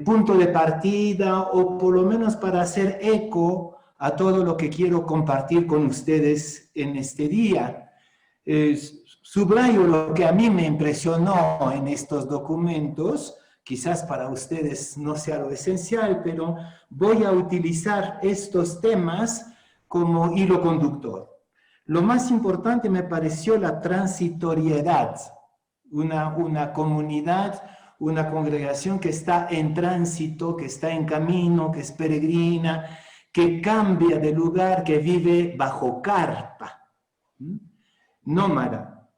punto de partida o por lo menos para hacer eco a todo lo que quiero compartir con ustedes en este día. Subrayo lo que a mí me impresionó en estos documentos, quizás para ustedes no sea lo esencial, pero voy a utilizar estos temas como hilo conductor. Lo más importante me pareció la transitoriedad, una comunidad, una congregación que está en tránsito, que está en camino, que es peregrina, que cambia de lugar, que vive bajo carpa, nómada.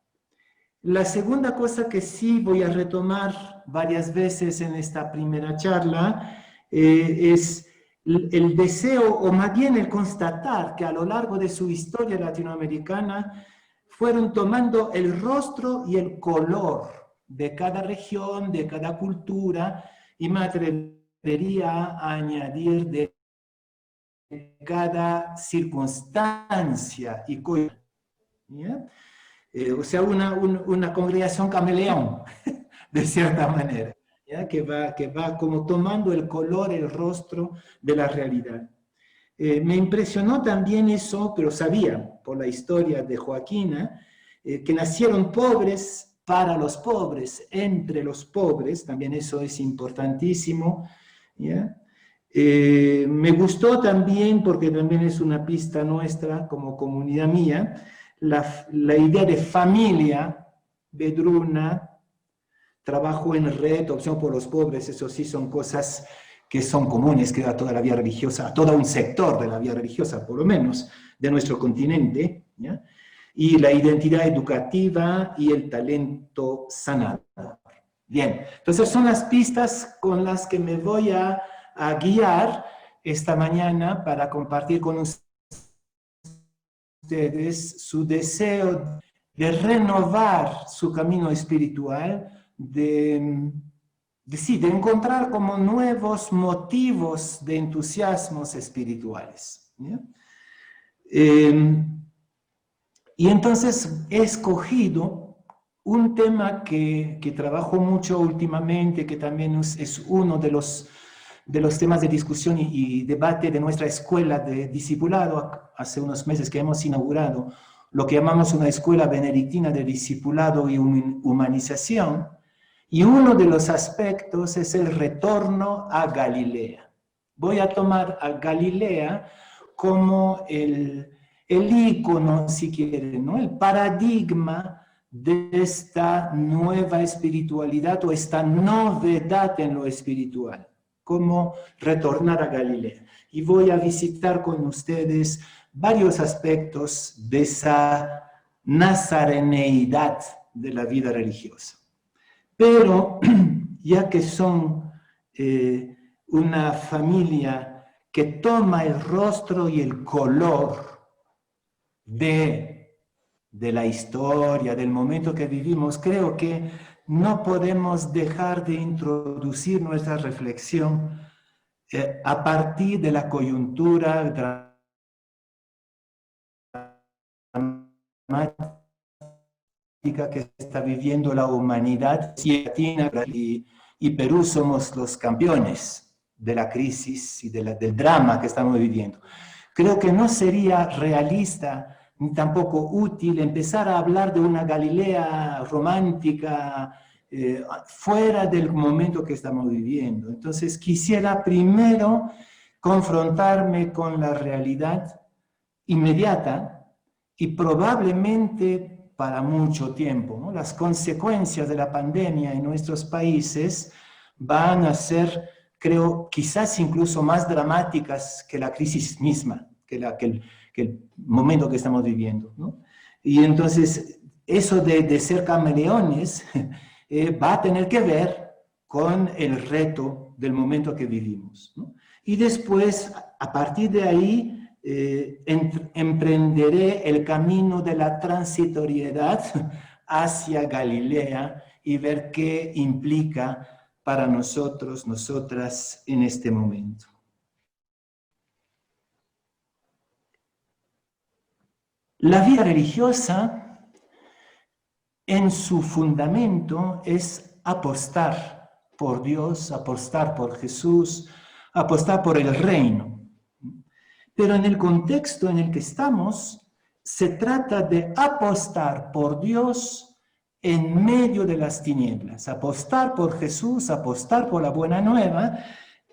La segunda cosa que sí voy a retomar varias veces en esta primera charla es el deseo, o más bien el constatar que a lo largo de su historia latinoamericana fueron tomando el rostro y el color de cada región, de cada cultura, y me atrevería a añadir de cada circunstancia y coyuntura. O sea, una congregación camaleón, de cierta manera, ¿ya? Que va como tomando el color, el rostro de la realidad. Me impresionó también eso, pero sabía por la historia de Joaquina, que nacieron pobres para los pobres, entre los pobres, también eso es importantísimo, ¿ya? Me gustó también, porque también es una pista nuestra como comunidad mía, la idea de familia vedruna, trabajo en red, opción por los pobres, eso sí son cosas que son comunes, creo, a toda la vida religiosa, a todo un sector de la vida religiosa, por lo menos, de nuestro continente, ¿ya? Y la identidad educativa y el talento sanador. Bien, entonces son las pistas con las que me voy a guiar esta mañana para compartir con ustedes su deseo de renovar su camino espiritual, de encontrar como nuevos motivos de entusiasmos espirituales. Y entonces he escogido un tema que trabajo mucho últimamente, que también es uno de los temas de discusión y debate de nuestra escuela de discipulado. Hace unos meses que hemos inaugurado lo que llamamos una escuela benedictina de discipulado y humanización, y uno de los aspectos es el retorno a Galilea. Voy a tomar a Galilea como el ícono, si quieren, ¿no? El paradigma de esta nueva espiritualidad o esta novedad en lo espiritual, como retornar a Galilea. Y voy a visitar con ustedes varios aspectos de esa nazareneidad de la vida religiosa. Pero ya que son una familia que toma el rostro y el color de la historia, del momento que vivimos, creo que no podemos dejar de introducir nuestra reflexión a partir de la coyuntura dramática que está viviendo la humanidad. Y Perú somos los campeones de la crisis y del drama que estamos viviendo. Creo que no sería realista ni tampoco útil empezar a hablar de una Galilea romántica fuera del momento que estamos viviendo. Entonces quisiera primero confrontarme con la realidad inmediata y probablemente para mucho tiempo, ¿no? Las consecuencias de la pandemia en nuestros países van a ser, creo, quizás incluso más dramáticas que la crisis misma, que el momento que estamos viviendo, ¿no? Y entonces, eso de ser camaleones va a tener que ver con el reto del momento que vivimos, ¿no? Y después, a partir de ahí, emprenderé el camino de la transitoriedad hacia Galilea y ver qué implica para nosotros, nosotras, en este momento. La vida religiosa, en su fundamento, es apostar por Dios, apostar por Jesús, apostar por el reino. Pero en el contexto en el que estamos, se trata de apostar por Dios en medio de las tinieblas, apostar por Jesús, apostar por la buena nueva,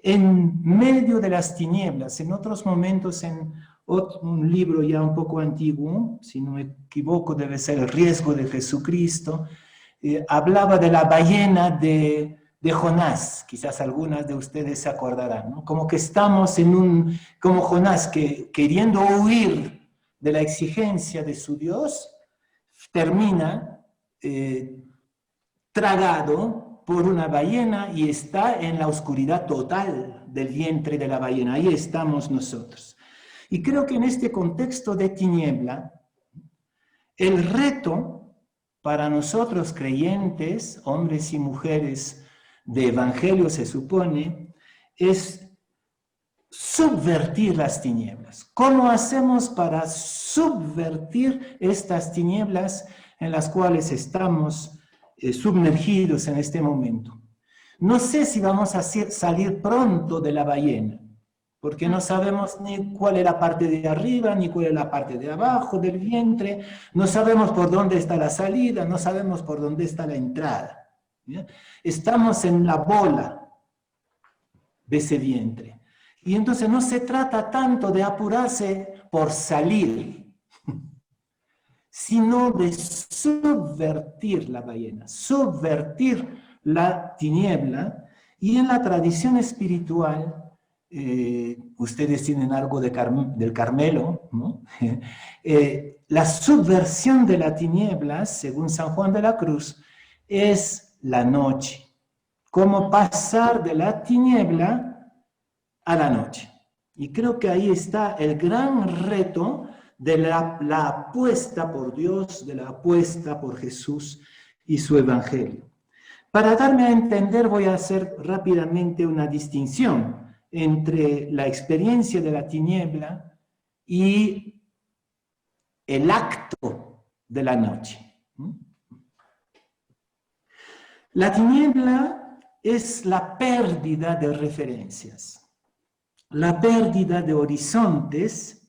en medio de las tinieblas. En otros momentos, en un libro ya un poco antiguo, si no me equivoco, debe ser El riesgo de Jesucristo, hablaba de la ballena de Jonás. Quizás algunas de ustedes se acordarán, ¿no? Como que estamos como Jonás, que queriendo huir de la exigencia de su Dios, termina tragado por una ballena y está en la oscuridad total del vientre de la ballena. Ahí estamos nosotros. Y creo que en este contexto de tiniebla, el reto para nosotros creyentes, hombres y mujeres de evangelio se supone, es subvertir las tinieblas. ¿Cómo hacemos para subvertir estas tinieblas en las cuales estamos sumergidos en este momento? No sé si vamos a salir pronto de la ballena, porque no sabemos ni cuál es la parte de arriba, ni cuál es la parte de abajo del vientre, no sabemos por dónde está la salida, no sabemos por dónde está la entrada. ¿Ya? Estamos en la bola de ese vientre. Y entonces no se trata tanto de apurarse por salir, sino de subvertir la ballena, subvertir la tiniebla. Y en la tradición espiritual, ustedes tienen algo del Carmelo, ¿no? La subversión de la tiniebla, según San Juan de la Cruz, es la noche. Cómo pasar de la tiniebla a la noche. Y creo que ahí está el gran reto de la apuesta por Dios, de la apuesta por Jesús y su evangelio. Para darme a entender, voy a hacer rápidamente una distinción entre la experiencia de la tiniebla y el acto de la noche. La tiniebla es la pérdida de referencias, la pérdida de horizontes,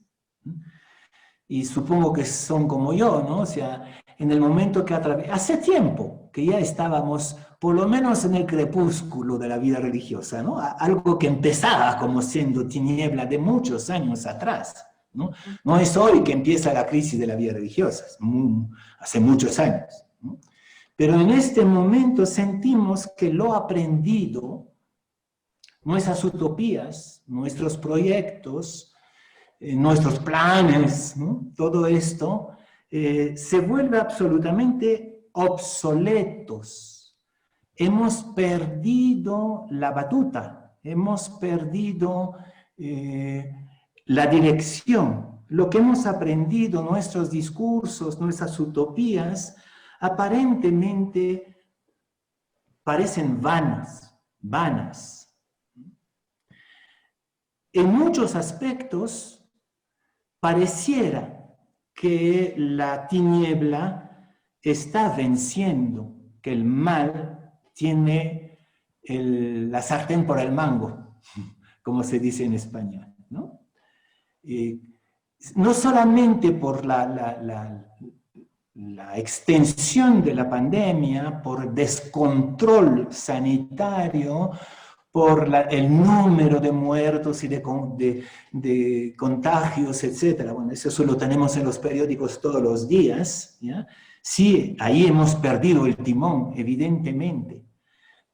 y supongo que son como yo, ¿no? O sea, en el momento que hace tiempo que ya estábamos, por lo menos en el crepúsculo de la vida religiosa, ¿no? Algo que empezaba como siendo tiniebla de muchos años atrás, ¿no? No es hoy que empieza la crisis de la vida religiosa, hace muchos años, ¿no? Pero en este momento sentimos que lo aprendido, nuestras utopías, nuestros proyectos, nuestros planes, ¿no? Todo esto se vuelve absolutamente obsoletos. Hemos perdido la batuta, hemos perdido la dirección. Lo que hemos aprendido, nuestros discursos, nuestras utopías, aparentemente parecen vanas. En muchos aspectos pareciera que la tiniebla está venciendo, que el mal tiene la sartén por el mango, como se dice en español, ¿no? No solamente por la extensión de la pandemia, por descontrol sanitario, por el número de muertos y de contagios, etc. Bueno, eso lo tenemos en los periódicos todos los días, ¿ya? Sí, ahí hemos perdido el timón, evidentemente.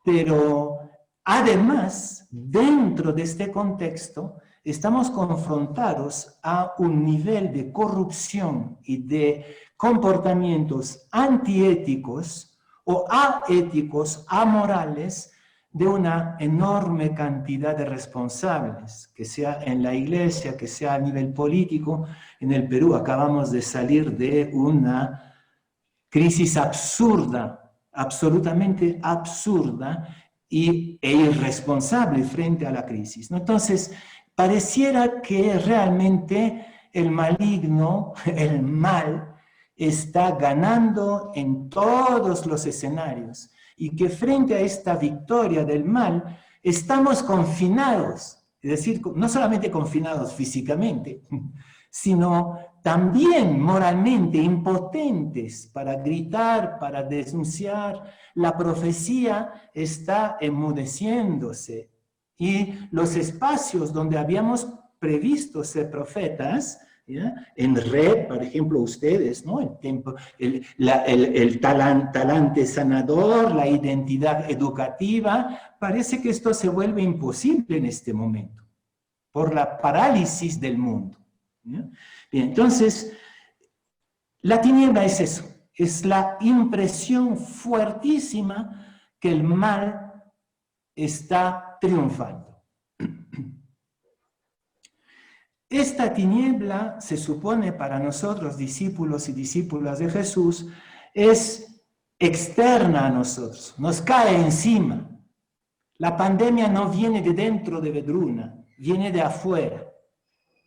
Pero además, dentro de este contexto, estamos confrontados a un nivel de corrupción y de comportamientos antiéticos o aéticos, amorales, de una enorme cantidad de responsables, que sea en la iglesia, que sea a nivel político. En el Perú acabamos de salir de una crisis absurda, absolutamente absurda e irresponsable frente a la crisis, ¿no? Entonces, pareciera que realmente el maligno, el mal, está ganando en todos los escenarios y que frente a esta victoria del mal estamos confinados, es decir, no solamente confinados físicamente, sino también moralmente impotentes para gritar, para denunciar. La profecía está enmudeciéndose y los espacios donde habíamos previsto ser profetas, ¿ya? En red, por ejemplo, ustedes, ¿no? El talante sanador, la identidad educativa, parece que esto se vuelve imposible en este momento, por la parálisis del mundo. ¿Ya? Bien, entonces, la tiniebla es eso, es la impresión fuertísima que el mal está triunfando. Esta tiniebla, se supone para nosotros, discípulos y discípulas de Jesús, es externa a nosotros, nos cae encima. La pandemia no viene de dentro de Vedruna, viene de afuera,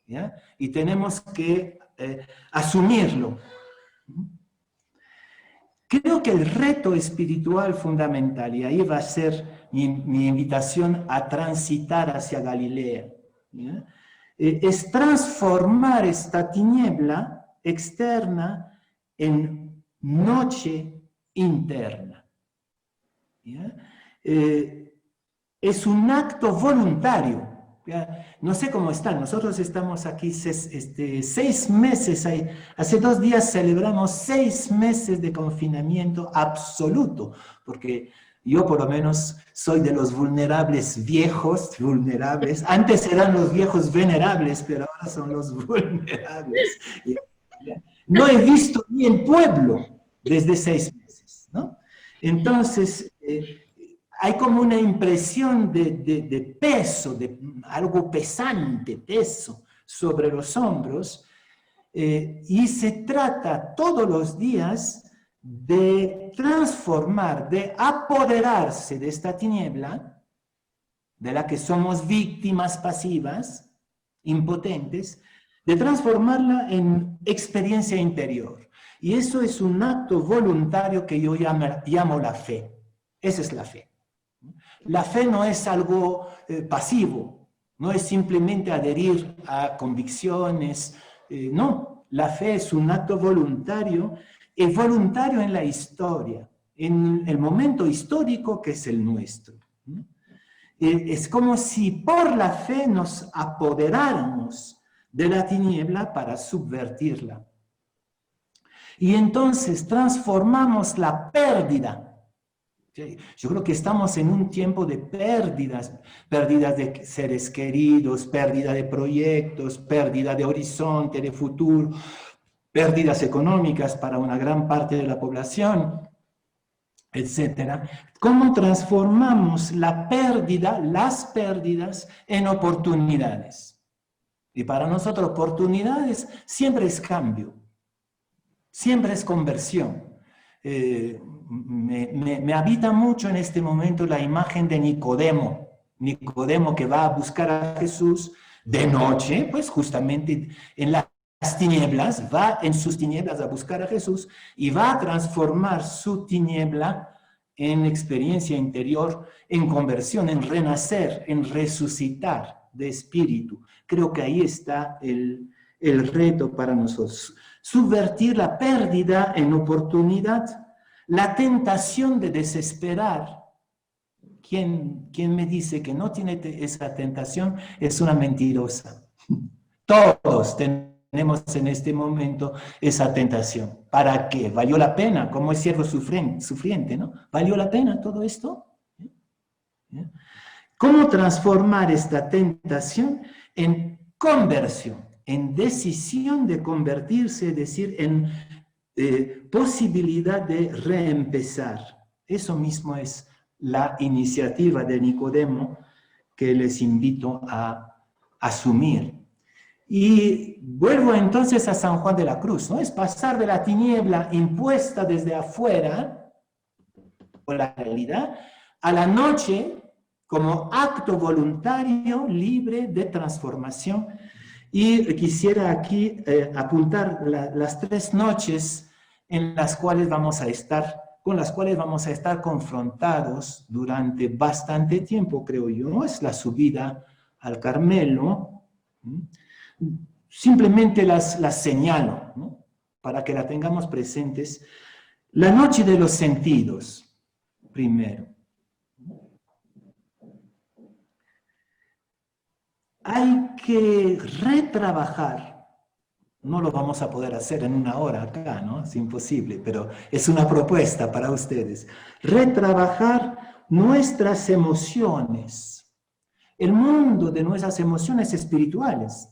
¿ya? Y tenemos que asumirlo. Creo que el reto espiritual fundamental, y ahí va a ser mi invitación a transitar hacia Galilea, ¿ya? Es transformar esta tiniebla externa en noche interna. ¿Ya? Es un acto voluntario. ¿Ya? No sé cómo están, nosotros estamos aquí 6 meses, hace 2 días celebramos 6 meses de confinamiento absoluto, porque yo por lo menos soy de los vulnerables viejos, vulnerables. Antes eran los viejos venerables, pero ahora son los vulnerables. No he visto ni el pueblo desde 6 meses, ¿no? Entonces, hay como una impresión de peso, de algo pesante, peso, sobre los hombros, y se trata todos los días de transformar, de apoderarse de esta tiniebla, de la que somos víctimas pasivas, impotentes, de transformarla en experiencia interior. Y eso es un acto voluntario que yo llamo la fe. Esa es la fe. La fe no es algo pasivo, no es simplemente adherir a convicciones, no. La fe es un acto voluntario, y voluntario en la historia, en el momento histórico que es el nuestro. Es como si por la fe nos apoderáramos de la tiniebla para subvertirla. Y entonces transformamos la pérdida. Yo creo que estamos en un tiempo de pérdidas de seres queridos, pérdida de proyectos, pérdida de horizonte, de futuro, pérdidas económicas para una gran parte de la población, etc. ¿Cómo transformamos la pérdida, las pérdidas, en oportunidades? Y para nosotros oportunidades siempre es cambio, siempre es conversión. Me habita mucho en este momento la imagen de Nicodemo. Nicodemo que va a buscar a Jesús de noche, pues justamente en las tinieblas, va en sus tinieblas a buscar a Jesús y va a transformar su tiniebla en experiencia interior, en conversión, en renacer, en resucitar de espíritu. Creo que ahí está el reto para nosotros. Subvertir la pérdida en oportunidad, la tentación de desesperar. ¿Quién me dice que no tiene esa tentación? Es una mentirosa. Todos tenemos en este momento esa tentación. ¿Para qué? ¿Valió la pena? Como es siervo sufriente, ¿no? ¿Valió la pena todo esto? ¿Cómo transformar esta tentación en conversión, en decisión de convertirse, es decir, en posibilidad de reempezar? Eso mismo es la iniciativa de Nicodemo que les invito a asumir. Y vuelvo entonces a San Juan de la Cruz, ¿no? Es pasar de la tiniebla impuesta desde afuera, por la realidad, a la noche como acto voluntario, libre de transformación. Y quisiera aquí apuntar las 3 noches con las cuales vamos a estar confrontados durante bastante tiempo, creo yo. Es la subida al Carmelo. Simplemente las señalo, ¿no? Para que la tengamos presentes. La noche de los sentidos, primero. Hay que retrabajar, no lo vamos a poder hacer en una hora acá, ¿no? Es imposible, pero es una propuesta para ustedes. Retrabajar nuestras emociones, el mundo de nuestras emociones espirituales,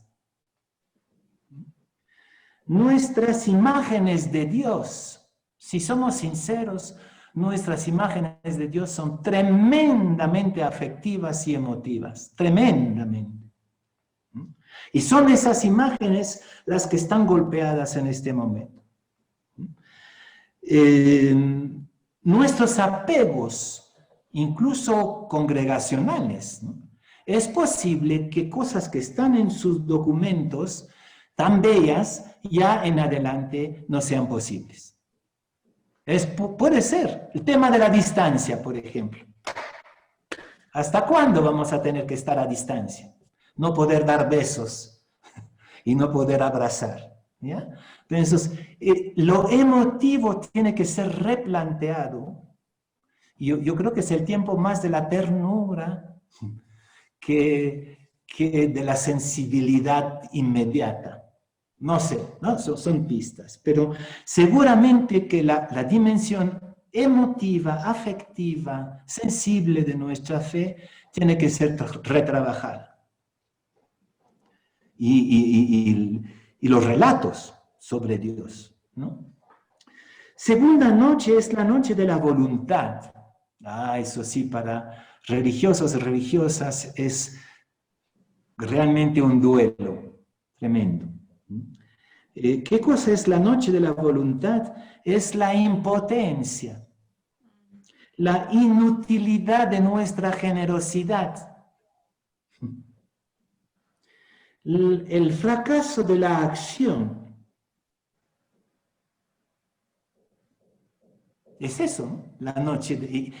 nuestras imágenes de Dios. Si somos sinceros, nuestras imágenes de Dios son tremendamente afectivas y emotivas, tremendamente. Y son esas imágenes las que están golpeadas en este momento. Nuestros apegos, incluso congregacionales, ¿no? Es posible que cosas que están en sus documentos tan bellas, ya en adelante no sean posibles. Puede ser. El tema de la distancia, por ejemplo. ¿Hasta cuándo vamos a tener que estar a distancia? No poder dar besos y no poder abrazar, ¿ya? Entonces, lo emotivo tiene que ser replanteado. Yo creo que es el tiempo más de la ternura que de la sensibilidad inmediata. No sé, ¿no? Son pistas, pero seguramente que la dimensión emotiva, afectiva, sensible de nuestra fe tiene que ser retrabajada. Y los relatos sobre Dios, ¿no? Segunda noche es la noche de la voluntad. Eso sí, para religiosos y religiosas es realmente un duelo tremendo. ¿Qué cosa es la noche de la voluntad? Es la impotencia, la inutilidad de nuestra generosidad, el fracaso de la acción. Es eso, ¿no? La noche.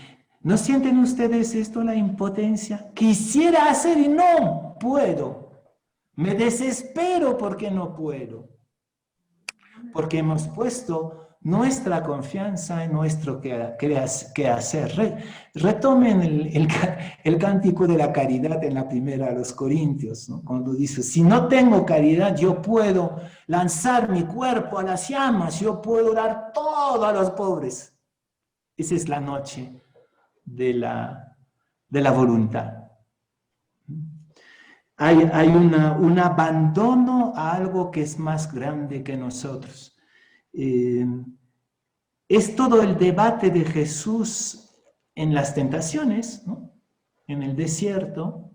¿No sienten ustedes esto, la impotencia? Quisiera hacer y no puedo. Me desespero porque no puedo. Porque hemos puesto nuestra confianza en nuestro quehacer. Retomen el cántico de la caridad en la primera a los Corintios, ¿no? Cuando dice, si no tengo caridad, yo puedo lanzar mi cuerpo a las llamas, yo puedo dar todo a los pobres. Esa es la noche de la voluntad. Hay un abandono a algo que es más grande que nosotros. Es todo el debate de Jesús en las tentaciones, ¿no? En el desierto,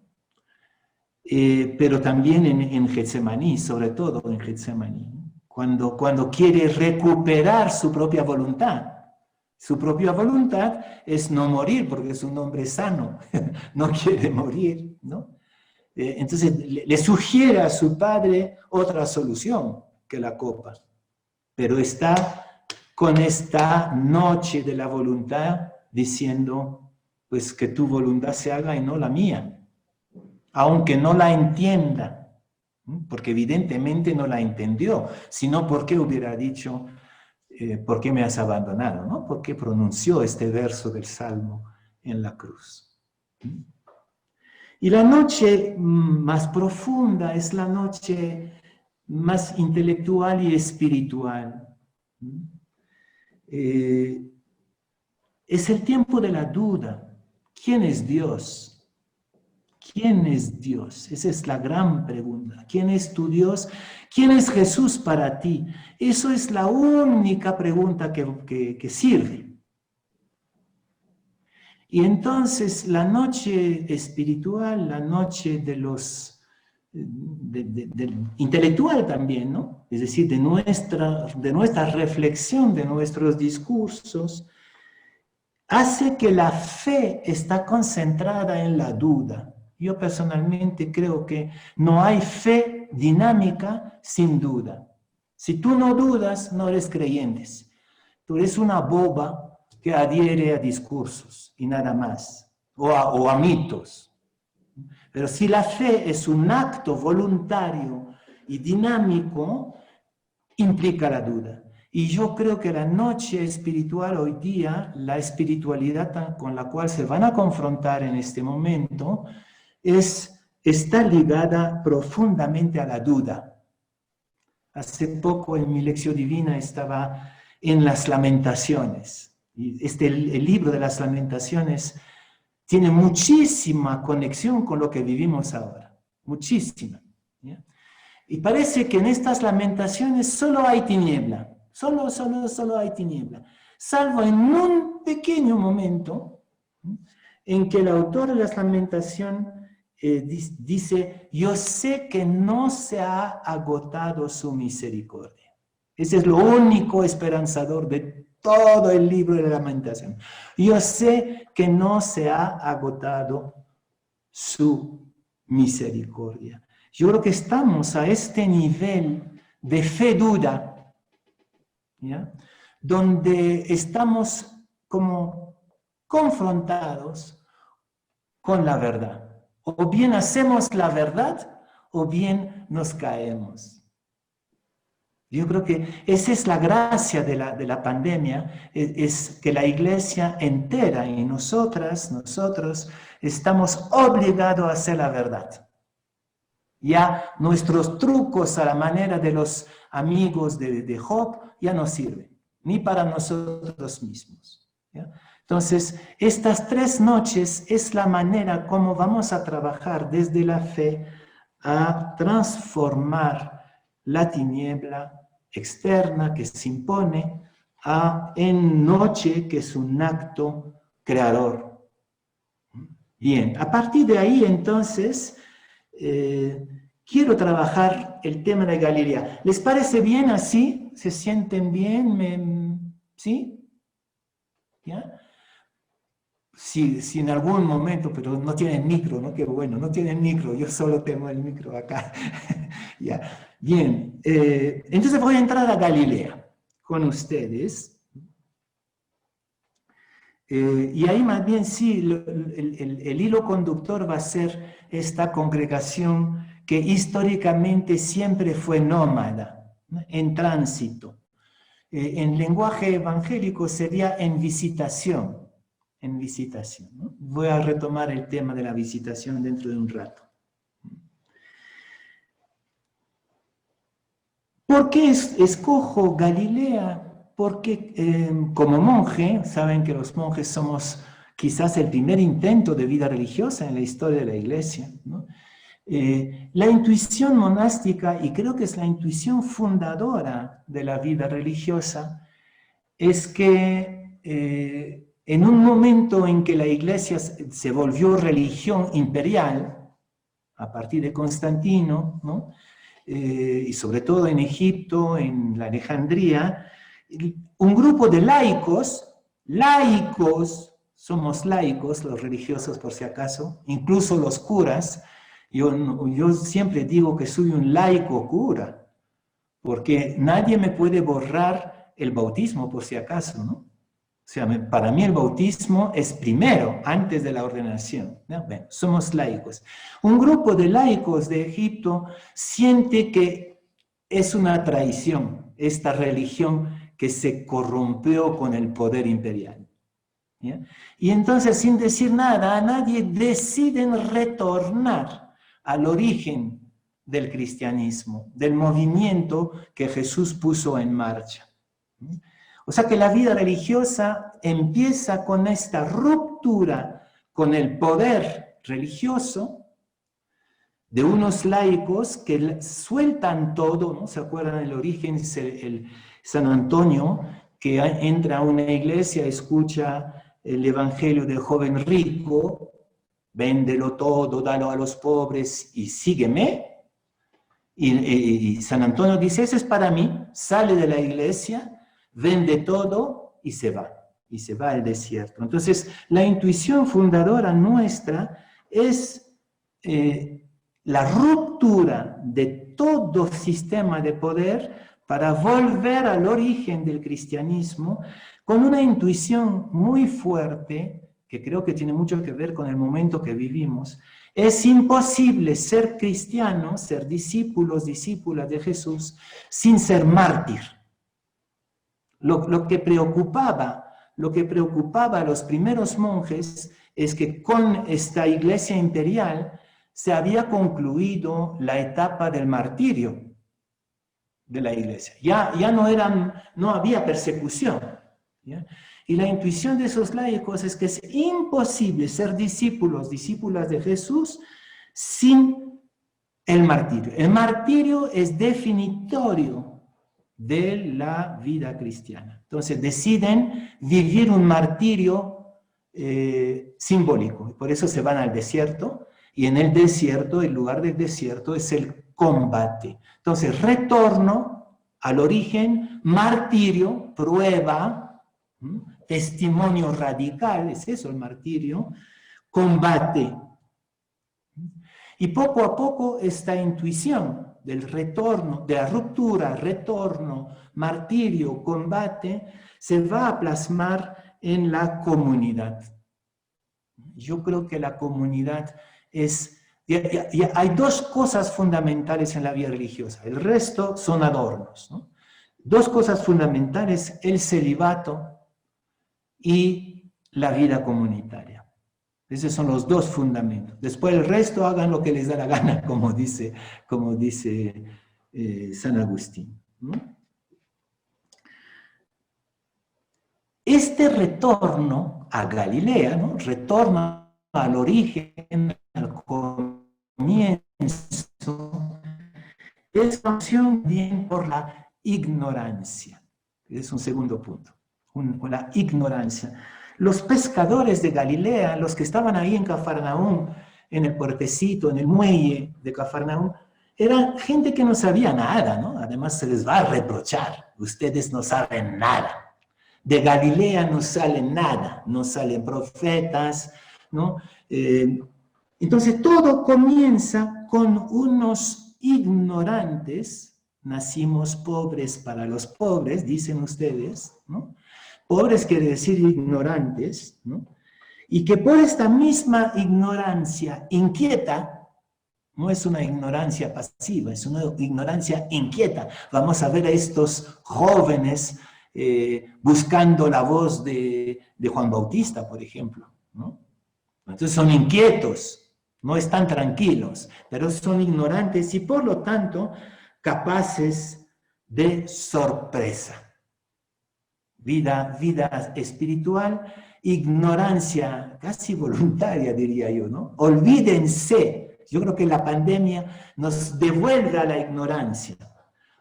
pero también en Getsemaní, sobre todo en Getsemaní, cuando quiere recuperar su propia voluntad. Su propia voluntad es no morir, porque es un hombre sano, no quiere morir, ¿no? Entonces le sugiere a su padre otra solución que la copa, pero está con esta noche de la voluntad diciendo, pues que tu voluntad se haga y no la mía, aunque no la entienda, porque evidentemente no la entendió, sino porque hubiera dicho, ¿por qué me has abandonado? ¿No? ¿Por qué pronunció este verso del Salmo en la cruz? Y la noche más profunda es la noche más intelectual y espiritual. Es el tiempo de la duda. ¿Quién es Dios? ¿Quién es Dios? Esa es la gran pregunta. ¿Quién es tu Dios? ¿Quién es Jesús para ti? Eso es la única pregunta que sirve. Y entonces la noche espiritual, la noche de los intelectual también, ¿no? Es decir, de nuestra reflexión, de nuestros discursos, hace que la fe está concentrada en la duda. Yo personalmente creo que no hay fe dinámica sin duda. Si tú no dudas, no eres creyente. Tú eres una boba que adhiere a discursos y nada más, o a mitos. Pero si la fe es un acto voluntario y dinámico, implica la duda. Y yo creo que la noche espiritual hoy día, la espiritualidad con la cual se van a confrontar en este momento, está ligada profundamente a la duda. Hace poco en mi lección divina estaba en las Lamentaciones. Y el libro de las Lamentaciones tiene muchísima conexión con lo que vivimos ahora. Muchísima. ¿Ya? Y parece que en estas Lamentaciones solo hay tiniebla. Solo hay tiniebla. Salvo en un pequeño momento en que el autor de las Lamentaciones dice, yo sé que no se ha agotado su misericordia. Ese es lo único esperanzador de todo el libro de la Lamentación. Yo sé que no se ha agotado su misericordia. Yo creo que estamos a este nivel de fe duda, ¿ya? Donde estamos como confrontados con la verdad. O bien hacemos la verdad, o bien nos caemos. Yo creo que esa es la gracia de la pandemia, es que la iglesia entera y nosotros estamos obligados a hacer la verdad. Ya nuestros trucos a la manera de los amigos de Job ya no sirven, ni para nosotros mismos. ¿Ya? Entonces, estas 3 noches es la manera como vamos a trabajar desde la fe a transformar la tiniebla externa que se impone en noche, que es un acto creador. Bien, a partir de ahí entonces quiero trabajar el tema de Galilea. ¿Les parece bien así? ¿Se sienten bien? ¿Sí? ¿Ya? Si en algún momento, pero no tienen micro, ¿no? Qué bueno, no tienen micro, yo solo tengo el micro acá. Ya. Bien, entonces voy a entrar a Galilea con ustedes. Y ahí más bien sí, el hilo conductor va a ser esta congregación que históricamente siempre fue nómada, ¿no? En tránsito. En lenguaje evangélico sería en visitación. ¿No? Voy a retomar el tema de la visitación dentro de un rato. ¿Por qué escojo Galilea? Porque como monje, saben que los monjes somos quizás el primer intento de vida religiosa en la historia de la iglesia, ¿no? La intuición monástica, y creo que es la intuición fundadora de la vida religiosa, es que en un momento en que la iglesia se volvió religión imperial, a partir de Constantino, ¿no? Y sobre todo en Egipto, en la Alejandría, un grupo de laicos, somos laicos, los religiosos por si acaso, incluso los curas. Yo siempre digo que soy un laico cura, porque nadie me puede borrar el bautismo por si acaso, ¿no? O sea, para mí el bautismo es primero, antes de la ordenación, ¿no? Bueno, somos laicos. Un grupo de laicos de Egipto siente que es una traición esta religión que se corrompió con el poder imperial. ¿Ya? Y entonces, sin decir nada a nadie, deciden retornar al origen del cristianismo, del movimiento que Jesús puso en marcha. O sea que la vida religiosa empieza con esta ruptura con el poder religioso de unos laicos que sueltan todo, ¿no? ¿Se acuerdan del origen? El San Antonio, que entra a una iglesia, escucha el evangelio del joven rico, véndelo todo, dalo a los pobres y sígueme. Y San Antonio dice, eso es para mí, sale de la iglesia, vende todo y se va al desierto. Entonces, la intuición fundadora nuestra es la ruptura de todo sistema de poder para volver al origen del cristianismo con una intuición muy fuerte, que creo que tiene mucho que ver con el momento que vivimos. Es imposible ser cristiano, ser discípulos, discípulas de Jesús, sin ser mártir. Lo que preocupaba a los primeros monjes es que con esta iglesia imperial se había concluido la etapa del martirio de la iglesia. Ya no había persecución. ¿Ya? Y la intuición de esos laicos es que es imposible ser discípulos, discípulas de Jesús sin el martirio. El martirio es definitorio de la vida cristiana. Entonces deciden vivir un martirio simbólico. Por eso se van al desierto, y en el desierto, el lugar del desierto es el combate. Entonces, retorno al origen, martirio, prueba, testimonio radical, es eso el martirio, combate. Y poco a poco esta intuición del retorno, de la ruptura, retorno, martirio, combate, se va a plasmar en la comunidad. Yo creo que la comunidad es... hay dos cosas fundamentales en la vida religiosa, el resto son adornos, ¿no? Dos cosas fundamentales, el celibato y la vida comunitaria. Esos son los dos fundamentos. Después el resto hagan lo que les da la gana, como dice San Agustín, ¿no? Este retorno a Galilea, ¿no? Retorno al origen, al comienzo, es opción bien por la ignorancia. Es un segundo punto, la ignorancia. Los pescadores de Galilea, los que estaban ahí en Cafarnaúm, en el puertecito, en el muelle de Cafarnaúm, eran gente que no sabía nada, ¿no? Además se les va a reprochar, ustedes no saben nada. De Galilea no sale nada, no salen profetas, ¿no? Entonces todo comienza con unos ignorantes, nacimos pobres para los pobres, dicen ustedes, ¿no? Pobres quiere decir ignorantes, ¿no? Y que por esta misma ignorancia inquieta, no es una ignorancia pasiva, es una ignorancia inquieta. Vamos a ver a estos jóvenes buscando la voz de Juan Bautista, por ejemplo, ¿no? Entonces son inquietos, no están tranquilos, pero son ignorantes y por lo tanto capaces de sorpresa. Vida espiritual, ignorancia casi voluntaria, diría yo, ¿no? Olvídense. Yo creo que la pandemia nos devuelve a la ignorancia.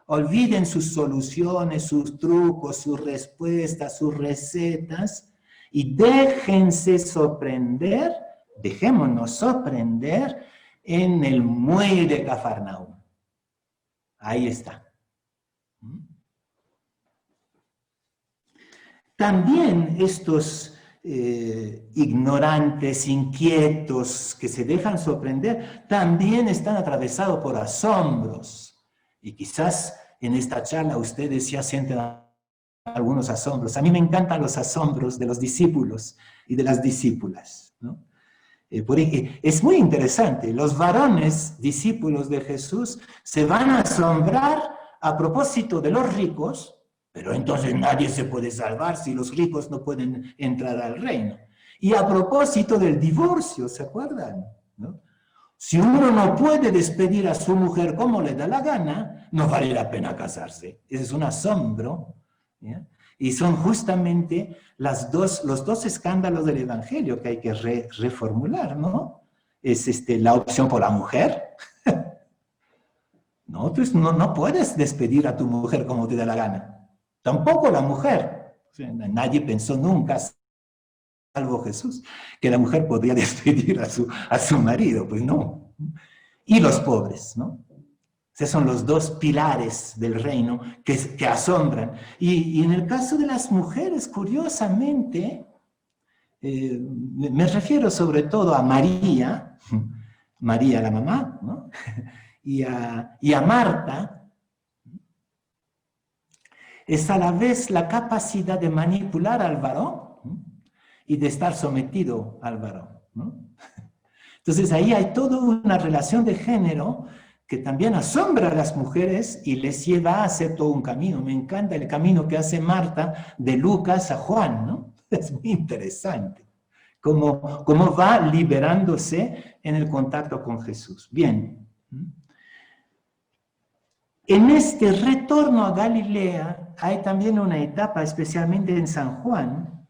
Olviden sus soluciones, sus trucos, sus respuestas, sus recetas y déjense sorprender, dejémonos sorprender en el muelle de Cafarnaúm. Ahí está. También estos ignorantes, inquietos, que se dejan sorprender, también están atravesados por asombros. Y quizás en esta charla ustedes ya sienten algunos asombros. A mí me encantan los asombros de los discípulos y de las discípulas, ¿no? Es muy interesante. Los varones discípulos de Jesús se van a asombrar a propósito de los ricos. Pero entonces nadie se puede salvar si los ricos no pueden entrar al reino. Y a propósito del divorcio, ¿se acuerdan? ¿No? Si uno no puede despedir a su mujer como le da la gana, no vale la pena casarse. Ese es un asombro, ¿ya? Y son justamente los dos escándalos del Evangelio que hay que reformular, ¿no? Es la opción por la mujer. No, tú no puedes despedir a tu mujer como te da la gana. Tampoco la mujer. O sea, nadie pensó nunca, salvo Jesús, que la mujer podría despedir a su marido. Pues no. Y los pobres, ¿no? Esos son los dos pilares del reino que asombran. Y en el caso de las mujeres, curiosamente, me refiero sobre todo a María la mamá, ¿no? y a Marta. es a la vez la capacidad de manipular al varón y de estar sometido al varón, ¿no? Entonces ahí hay toda una relación de género que también asombra a las mujeres y les lleva a hacer todo un camino. Me encanta el camino que hace Marta de Lucas a Juan, ¿no? Es muy interesante cómo va liberándose en el contacto con Jesús. Bien. En este retorno a Galilea hay también una etapa, especialmente en San Juan,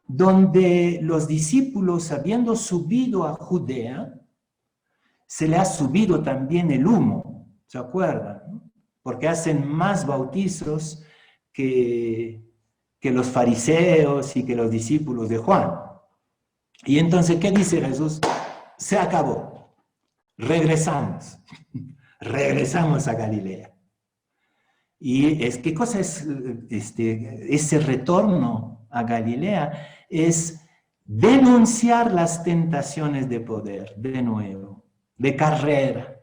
donde los discípulos, habiendo subido a Judea, se le ha subido también el humo, ¿se acuerdan? Porque hacen más bautizos que los fariseos y que los discípulos de Juan. Y entonces, ¿qué dice Jesús? Se acabó, regresamos a Galilea. Y ¿qué cosa es ese retorno a Galilea? Es denunciar las tentaciones de poder, de nuevo, de carrera.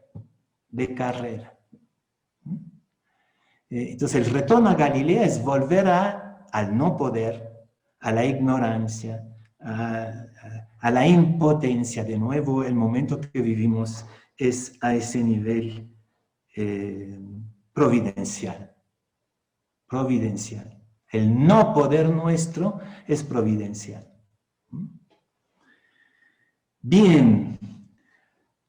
Entonces el retorno a Galilea es volver al no poder, a la ignorancia, a la impotencia. De nuevo, el momento que vivimos es a ese nivel providencial. El no poder nuestro es providencial. Bien,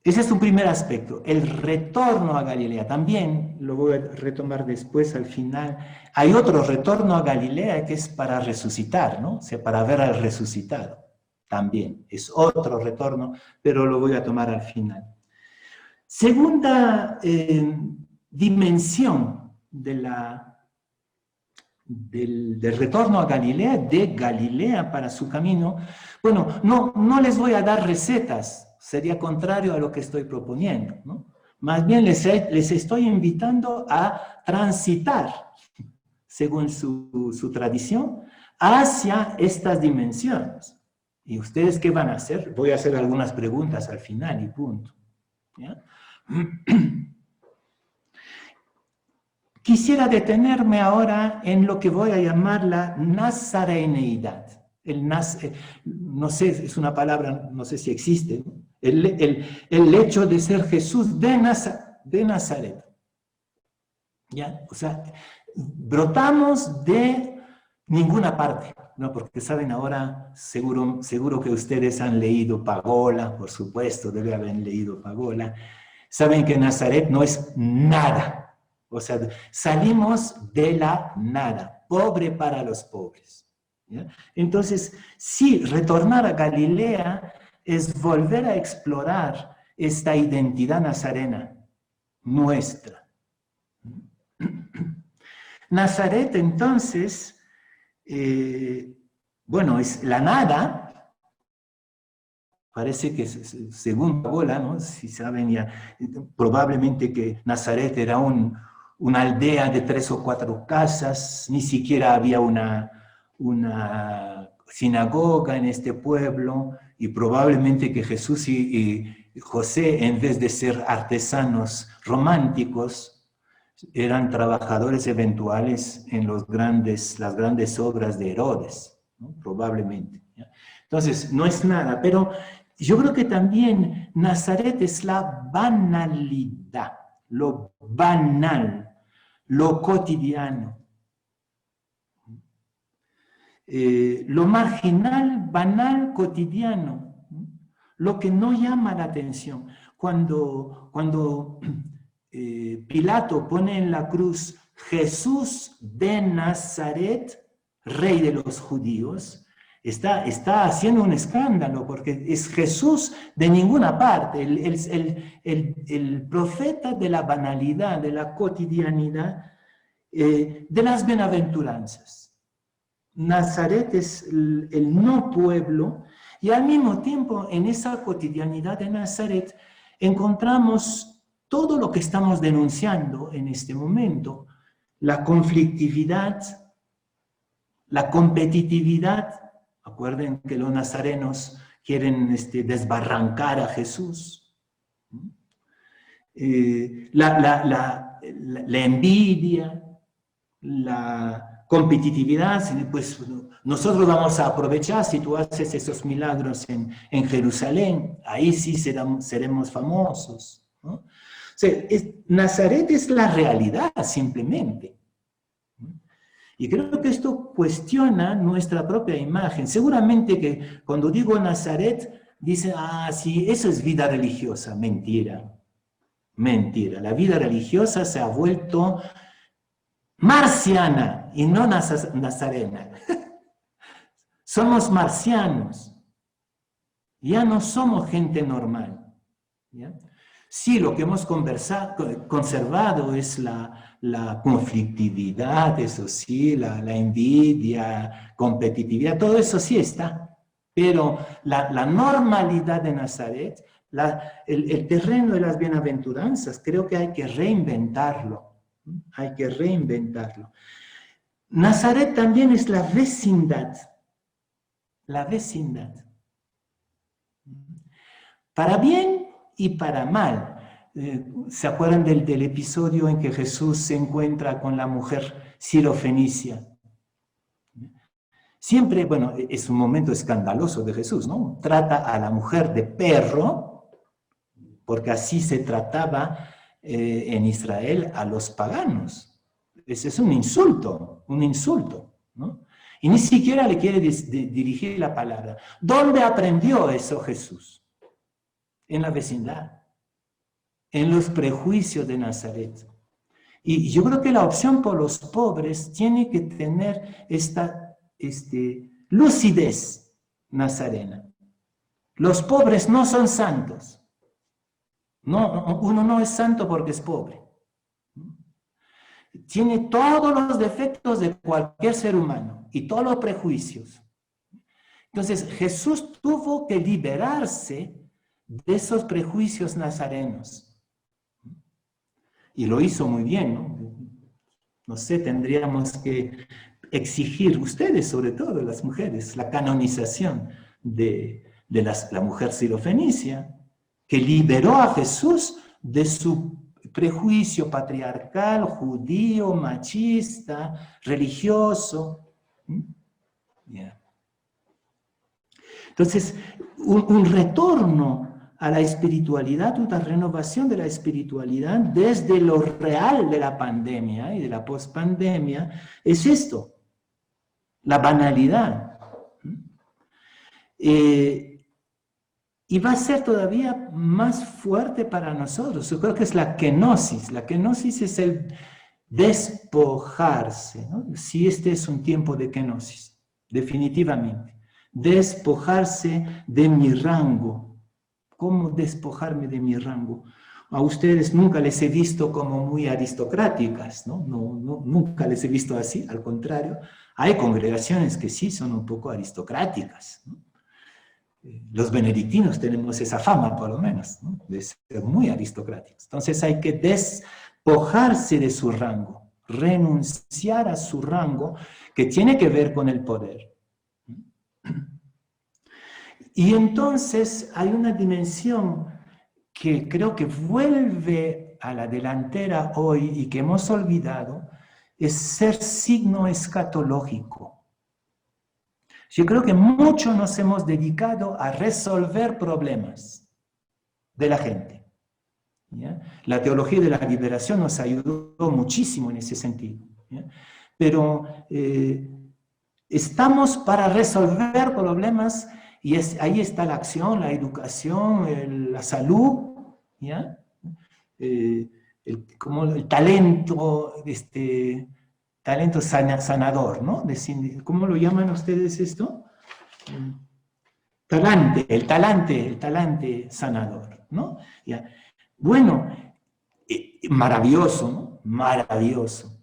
ese es un primer aspecto, el retorno a Galilea. También, lo voy a retomar después al final, hay otro retorno a Galilea que es para resucitar, ¿no? O sea, para ver al resucitado. También, es otro retorno, pero lo voy a tomar al final. Segunda dimensión del retorno a Galilea, de Galilea para su camino. Bueno, no les voy a dar recetas, sería contrario a lo que estoy proponiendo, ¿no? Más bien les estoy invitando a transitar, según su tradición, hacia estas dimensiones. ¿Y ustedes qué van a hacer? Voy a hacer algunas preguntas al final y punto. ¿Ya? Quisiera detenerme ahora en lo que voy a llamar la nazareneidad. No sé, es una palabra, no sé si existe, ¿no? El hecho de ser Jesús de Nazaret. ¿Ya? O sea, brotamos de ninguna parte, ¿no? Porque saben ahora, seguro que ustedes han leído Pagola, por supuesto, debe haber leído Pagola. Saben que Nazaret no es nada. O sea, salimos de la nada, pobre para los pobres. ¿Ya? Entonces, sí, retornar a Galilea es volver a explorar esta identidad nazarena nuestra. Nazaret, entonces, bueno, es la nada. Parece que, según Pagola, ¿no? Si saben ya, probablemente que Nazaret era una aldea de 3 o 4 casas, ni siquiera había una sinagoga en este pueblo, y probablemente que Jesús y José, en vez de ser artesanos románticos, eran trabajadores eventuales en las grandes obras de Herodes, ¿no? Probablemente. ¿Ya? Entonces, no es nada, pero yo creo que también Nazaret es la banalidad, lo banal, lo cotidiano. Lo marginal, banal, cotidiano, lo que no llama la atención. Cuando Pilato pone en la cruz Jesús de Nazaret, rey de los judíos, está haciendo un escándalo porque es Jesús de ninguna parte, el profeta de la banalidad, de la cotidianidad, de las bienaventuranzas. Nazaret es el no pueblo, y al mismo tiempo en esa cotidianidad de Nazaret encontramos todo lo que estamos denunciando en este momento: la conflictividad, la competitividad. Acuerden que los nazarenos quieren desbarrancar a Jesús. La envidia, la competitividad, pues nosotros vamos a aprovechar si tú haces esos milagros en Jerusalén, ahí sí seremos famosos, ¿no? O sea, Nazaret es la realidad simplemente. Y creo que esto cuestiona nuestra propia imagen. Seguramente que cuando digo Nazaret, dicen, ah, sí, eso es vida religiosa. Mentira, mentira. La vida religiosa se ha vuelto marciana y no nazarena. Somos marcianos. Ya no somos gente normal. ¿Ya? Sí, lo que hemos conservado es la conflictividad, eso sí, la envidia, competitividad, todo eso sí está. Pero la normalidad de Nazaret, el terreno de las bienaventuranzas, creo que hay que reinventarlo. Hay que reinventarlo. Nazaret también es la vecindad. La vecindad. Para bien y para mal. ¿Se acuerdan del episodio en que Jesús se encuentra con la mujer sirofenicia? Siempre, bueno, es un momento escandaloso de Jesús, ¿no? Trata a la mujer de perro, porque así se trataba en Israel a los paganos. Ese es un insulto, ¿no? Y ni siquiera le quiere dirigir la palabra. ¿Dónde aprendió eso Jesús? En la vecindad, en los prejuicios de Nazaret. Y yo creo que la opción por los pobres tiene que tener esta lucidez nazarena. Los pobres no son santos. No, uno no es santo porque es pobre. Tiene todos los defectos de cualquier ser humano y todos los prejuicios. Entonces Jesús tuvo que liberarse de esos prejuicios nazarenos. Y lo hizo muy bien, ¿no? No sé, tendríamos que exigir, ustedes sobre todo, las mujeres, la canonización de la mujer sirofenicia, que liberó a Jesús de su prejuicio patriarcal, judío, machista, religioso. Yeah. Entonces, un retorno a la espiritualidad, una renovación de la espiritualidad desde lo real de la pandemia y de la pospandemia, es esto, la banalidad. Y va a ser todavía más fuerte para nosotros. Yo creo que es la kenosis. La kenosis es el despojarse, ¿no? Si este es un tiempo de kenosis, definitivamente. Despojarse de mi rango. ¿Cómo despojarme de mi rango? A ustedes nunca les he visto como muy aristocráticas, ¿no? Nunca les he visto así, al contrario. Hay congregaciones que sí son un poco aristocráticas, ¿no? Los benedictinos tenemos esa fama, por lo menos, ¿no? De ser muy aristocráticos. Entonces hay que despojarse de su rango, renunciar a su rango, que tiene que ver con el poder. Y entonces hay una dimensión que creo que vuelve a la delantera hoy y que hemos olvidado, es ser signo escatológico. Yo creo que mucho nos hemos dedicado a resolver problemas de la gente. ¿Ya? La teología de la liberación nos ayudó muchísimo en ese sentido. ¿Ya? Pero estamos para resolver problemas y ahí está la acción, la educación, la salud, ¿ya? Como el talento, talento sanador, ¿no? ¿Cómo lo llaman ustedes esto? El talante sanador, ¿no? ¿Ya? Bueno, maravilloso, ¿no? Maravilloso.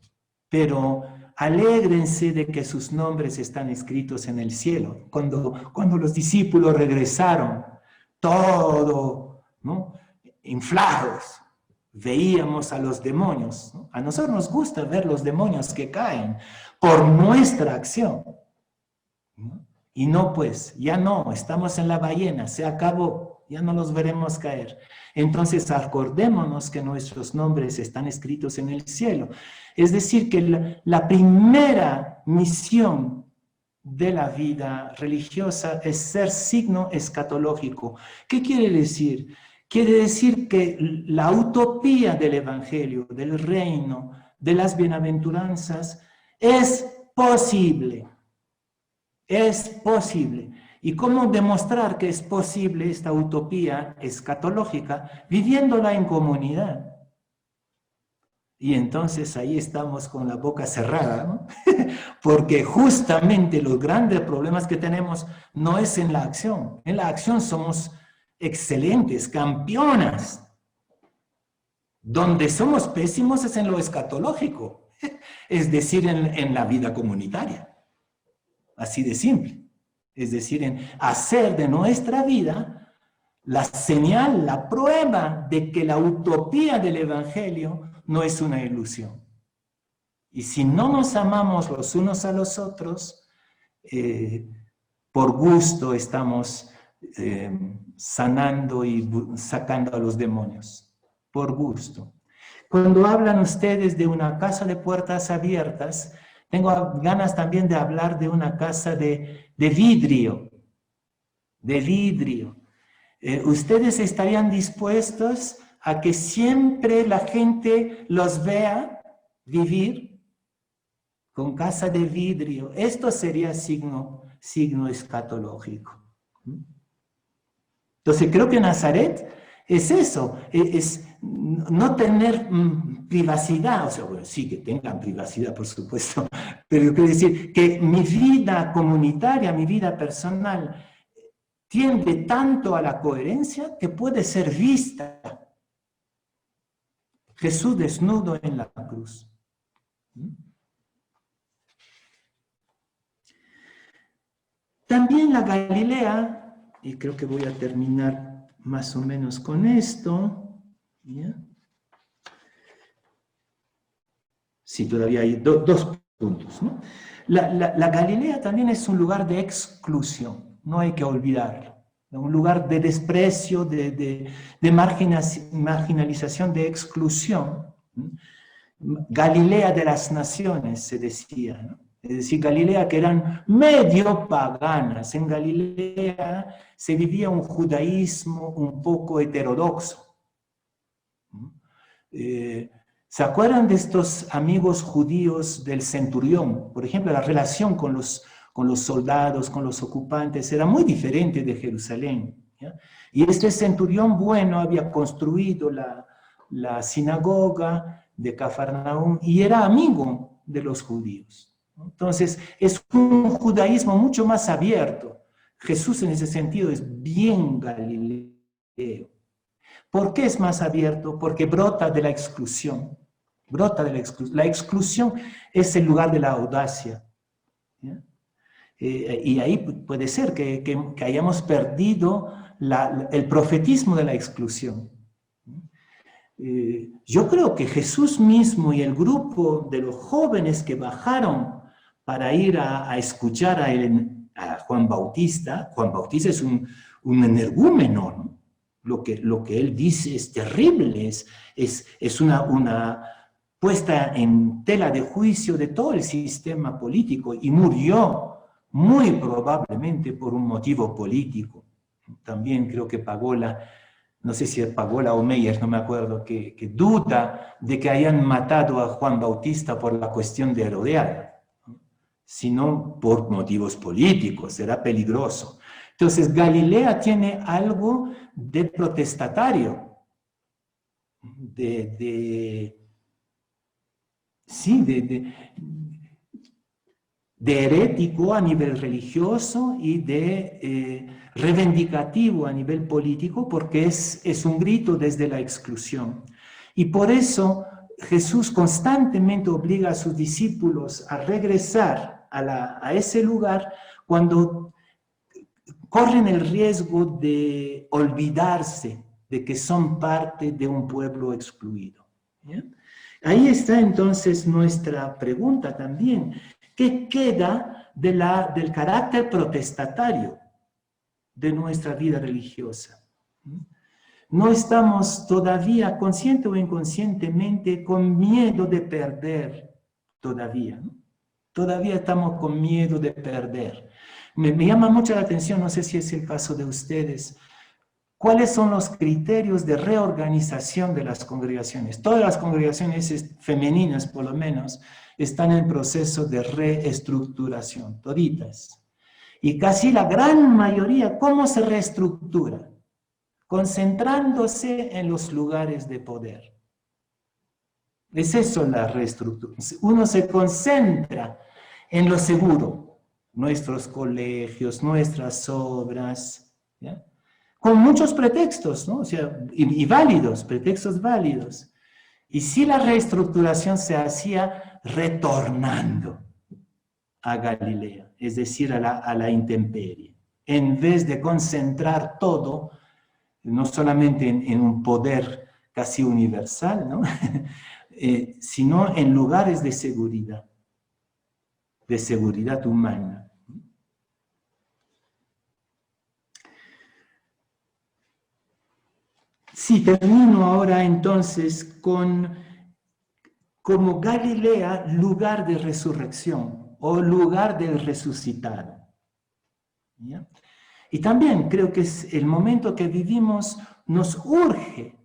Pero alégrense de que sus nombres están escritos en el cielo. Cuando los discípulos regresaron, todo, ¿no? Inflados, veíamos a los demonios, ¿no? A nosotros nos gusta ver los demonios que caen por nuestra acción, ¿no? Y no, pues, ya no, estamos en la ballena, se acabó, ya no los veremos caer. Entonces acordémonos que nuestros nombres están escritos en el cielo. Es decir, que la primera misión de la vida religiosa es ser signo escatológico. ¿Qué quiere decir? Quiere decir que la utopía del evangelio, del reino, de las bienaventuranzas, es posible. Es posible. ¿Y cómo demostrar que es posible esta utopía escatológica? Viviéndola en comunidad. Y entonces ahí estamos con la boca cerrada, ¿no? Porque justamente los grandes problemas que tenemos no es en la acción. En la acción somos excelentes, campeonas. Donde somos pésimos es en lo escatológico, es decir, en la vida comunitaria. Así de simple. Es decir, en hacer de nuestra vida la señal, la prueba de que la utopía del Evangelio no es una ilusión. Y si no nos amamos los unos a los otros, por gusto estamos sanando y sacando a los demonios. Por gusto. Cuando hablan ustedes de una casa de puertas abiertas, tengo ganas también de hablar de una casa de vidrio. De vidrio. ¿Ustedes estarían dispuestos a que siempre la gente los vea vivir con casa de vidrio? Esto sería signo escatológico. Entonces creo que Nazaret es eso, es no tener privacidad, o sea, bueno, sí que tengan privacidad, por supuesto, pero quiero decir que mi vida comunitaria, mi vida personal, tiende tanto a la coherencia que puede ser vista. Jesús desnudo en la cruz. También la Galilea, y creo que voy a terminar más o menos con esto. ¿Ya? Sí, todavía hay dos puntos, ¿no? La Galilea también es un lugar de exclusión, no hay que olvidarlo. Un lugar de desprecio, de marginalización, de exclusión. Galilea de las naciones, se decía, ¿no? Es decir, Galilea que eran medio paganas. En Galilea se vivía un judaísmo un poco heterodoxo. ¿Se acuerdan de estos amigos judíos del centurión? Por ejemplo, la relación con los soldados, con los ocupantes, era muy diferente de Jerusalén. ¿Ya? Y este centurión bueno había construido la sinagoga de Cafarnaúm y era amigo de los judíos. Entonces, es un judaísmo mucho más abierto. Jesús en ese sentido es bien galileo. ¿Por qué es más abierto? Porque brota de la exclusión. Brota de la exclusión. La exclusión es el lugar de la audacia. ¿Ya? Y ahí puede ser que hayamos perdido el profetismo de la exclusión. Yo creo que Jesús mismo y el grupo de los jóvenes que bajaron para ir a escuchar a Juan Bautista es un energúmeno, ¿no? Lo que él dice es terrible, es una puesta en tela de juicio de todo el sistema político y murió muy probablemente por un motivo político. También creo que no sé si Pagola o Meyer, no me acuerdo, que duda de que hayan matado a Juan Bautista por la cuestión de Herodíada, sino por motivos políticos, era peligroso. Entonces, Galilea tiene algo de protestatario, de herético a nivel religioso y de reivindicativo a nivel político, porque es un grito desde la exclusión. Y por eso Jesús constantemente obliga a sus discípulos a regresar a ese lugar cuando corren el riesgo de olvidarse de que son parte de un pueblo excluido. ¿Ya? Ahí está entonces nuestra pregunta también. ¿Qué queda del carácter protestatario de nuestra vida religiosa? No estamos todavía, consciente o inconscientemente, con miedo de perder todavía, ¿no? Todavía estamos con miedo de perder. Me llama mucho la atención, no sé si es el caso de ustedes, ¿cuáles son los criterios de reorganización de las congregaciones? Todas las congregaciones femeninas, por lo menos, están en proceso de reestructuración, toditas. Y casi la gran mayoría, ¿cómo se reestructura? Concentrándose en los lugares de poder. Es eso la reestructuración. Uno se concentra en lo seguro, nuestros colegios, nuestras obras, ¿ya? Con muchos pretextos, ¿no? O sea, y válidos, pretextos válidos. Y si la reestructuración se hacía retornando a Galilea, es decir, a la intemperie, en vez de concentrar todo, no solamente en un poder casi universal, ¿no? Sino en lugares de seguridad humana. Sí, termino ahora entonces como Galilea, lugar de resurrección o lugar del resucitado. ¿Ya? Y también creo que es el momento que vivimos nos urge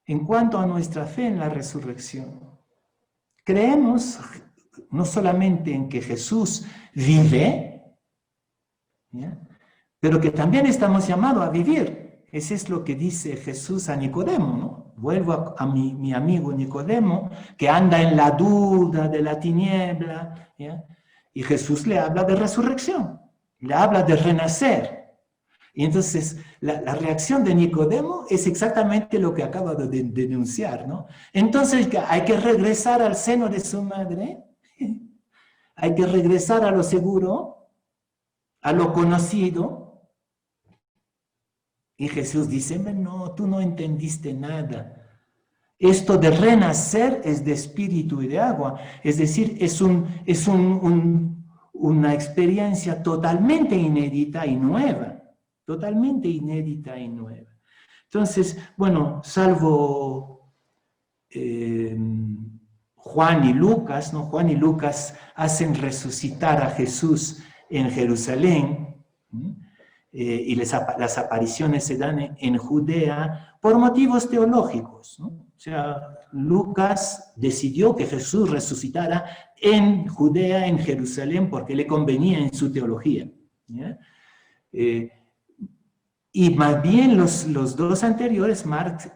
en cuanto a nuestra fe en la resurrección. Creemos no solamente en que Jesús vive, ¿ya? Pero que también estamos llamados a vivir. Eso es lo que dice Jesús a Nicodemo, ¿no? Vuelvo a mi amigo Nicodemo, que anda en la duda de la tiniebla, ¿ya? Y Jesús le habla de resurrección, le habla de renacer. Y entonces la reacción de Nicodemo es exactamente lo que acabo de denunciar, ¿no? Entonces hay que regresar al seno de su madre, hay que regresar a lo seguro, a lo conocido. Y Jesús dice, no, tú no entendiste nada. Esto de renacer es de espíritu y de agua. Es decir, es una experiencia totalmente inédita y nueva. Totalmente inédita y nueva. Entonces, bueno, salvo Juan y Lucas, ¿no? Juan y Lucas hacen resucitar a Jesús en Jerusalén, y las apariciones se dan en Judea por motivos teológicos, ¿no? O sea, Lucas decidió que Jesús resucitara en Judea, en Jerusalén, porque le convenía en su teología, ¿ya? Y más bien los dos anteriores, Marcos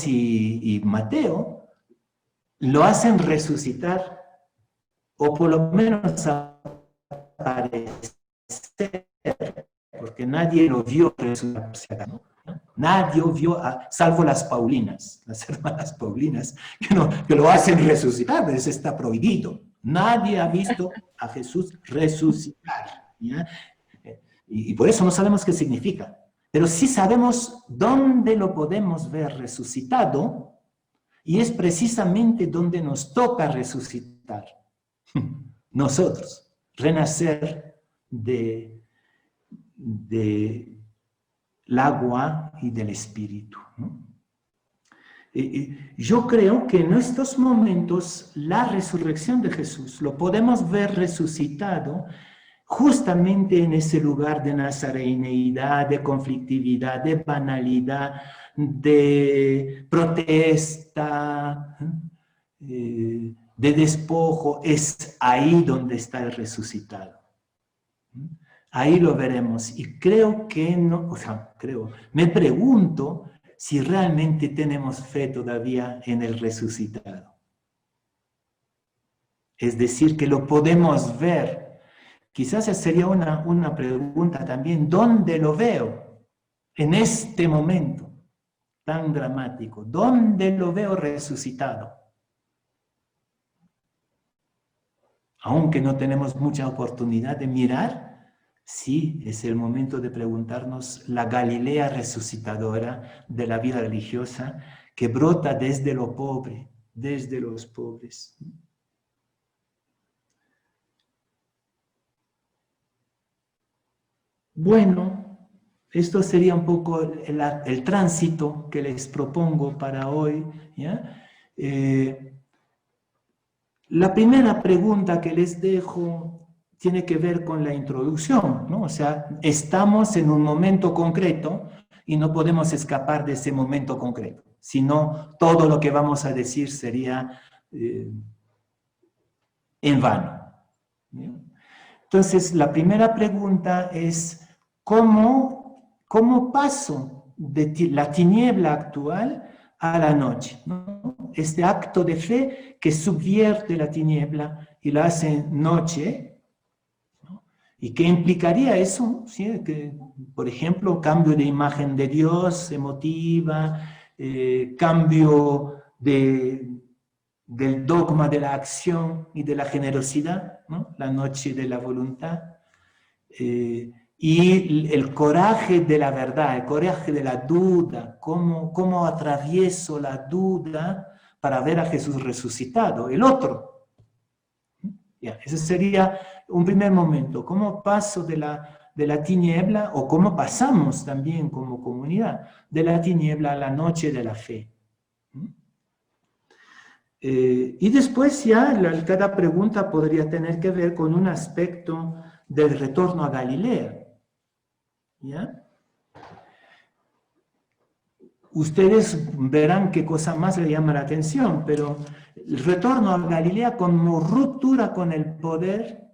y Mateo, lo hacen resucitar, o por lo menos aparecer, porque nadie lo vio resucitar, ¿no? Nadie vio, salvo las Paulinas, las hermanas Paulinas, que lo hacen resucitar, pero eso está prohibido. Nadie ha visto a Jesús resucitar, ¿ya? Y por eso no sabemos qué significa. Pero sí sabemos dónde lo podemos ver resucitado, y es precisamente donde nos toca resucitar. Nosotros, renacer del agua y del espíritu, ¿no? Yo creo que en estos momentos la resurrección de Jesús lo podemos ver resucitado justamente en ese lugar de nazareneidad, de conflictividad, de banalidad, de protesta, de despojo. Es ahí donde está el resucitado. Ahí lo veremos. Y creo que no, o sea, me pregunto si realmente tenemos fe todavía en el resucitado. Es decir, que lo podemos ver. Quizás sería una pregunta también, ¿dónde lo veo en este momento tan dramático? ¿Dónde lo veo resucitado? Aunque no tenemos mucha oportunidad de mirar, sí, es el momento de preguntarnos la Galilea resucitadora de la vida religiosa que brota desde lo pobre, desde los pobres. Bueno, esto sería un poco el tránsito que les propongo para hoy, ¿ya? La primera pregunta que les dejo tiene que ver con la introducción, ¿no? O sea, estamos en un momento concreto y no podemos escapar de ese momento concreto, sino todo lo que vamos a decir sería en vano, ¿no? Entonces, la primera pregunta es, ¿cómo paso de la tiniebla actual a la noche, ¿no? Este acto de fe que subvierte la tiniebla y la hace noche, ¿no? ¿Y qué implicaría eso? ¿Sí? Que, por ejemplo, cambio de imagen de Dios emotiva, cambio del dogma de la acción y de la generosidad, ¿no? La noche de la voluntad. Y el coraje de la verdad, el coraje de la duda, cómo atravieso la duda para ver a Jesús resucitado, el otro. Ya, ese sería un primer momento, cómo paso de la tiniebla, o cómo pasamos también como comunidad, de la tiniebla a la noche de la fe. Y después ya cada pregunta podría tener que ver con un aspecto del retorno a Galilea. ¿Ya? Ustedes verán qué cosa más le llama la atención, pero el retorno a Galilea como ruptura con el poder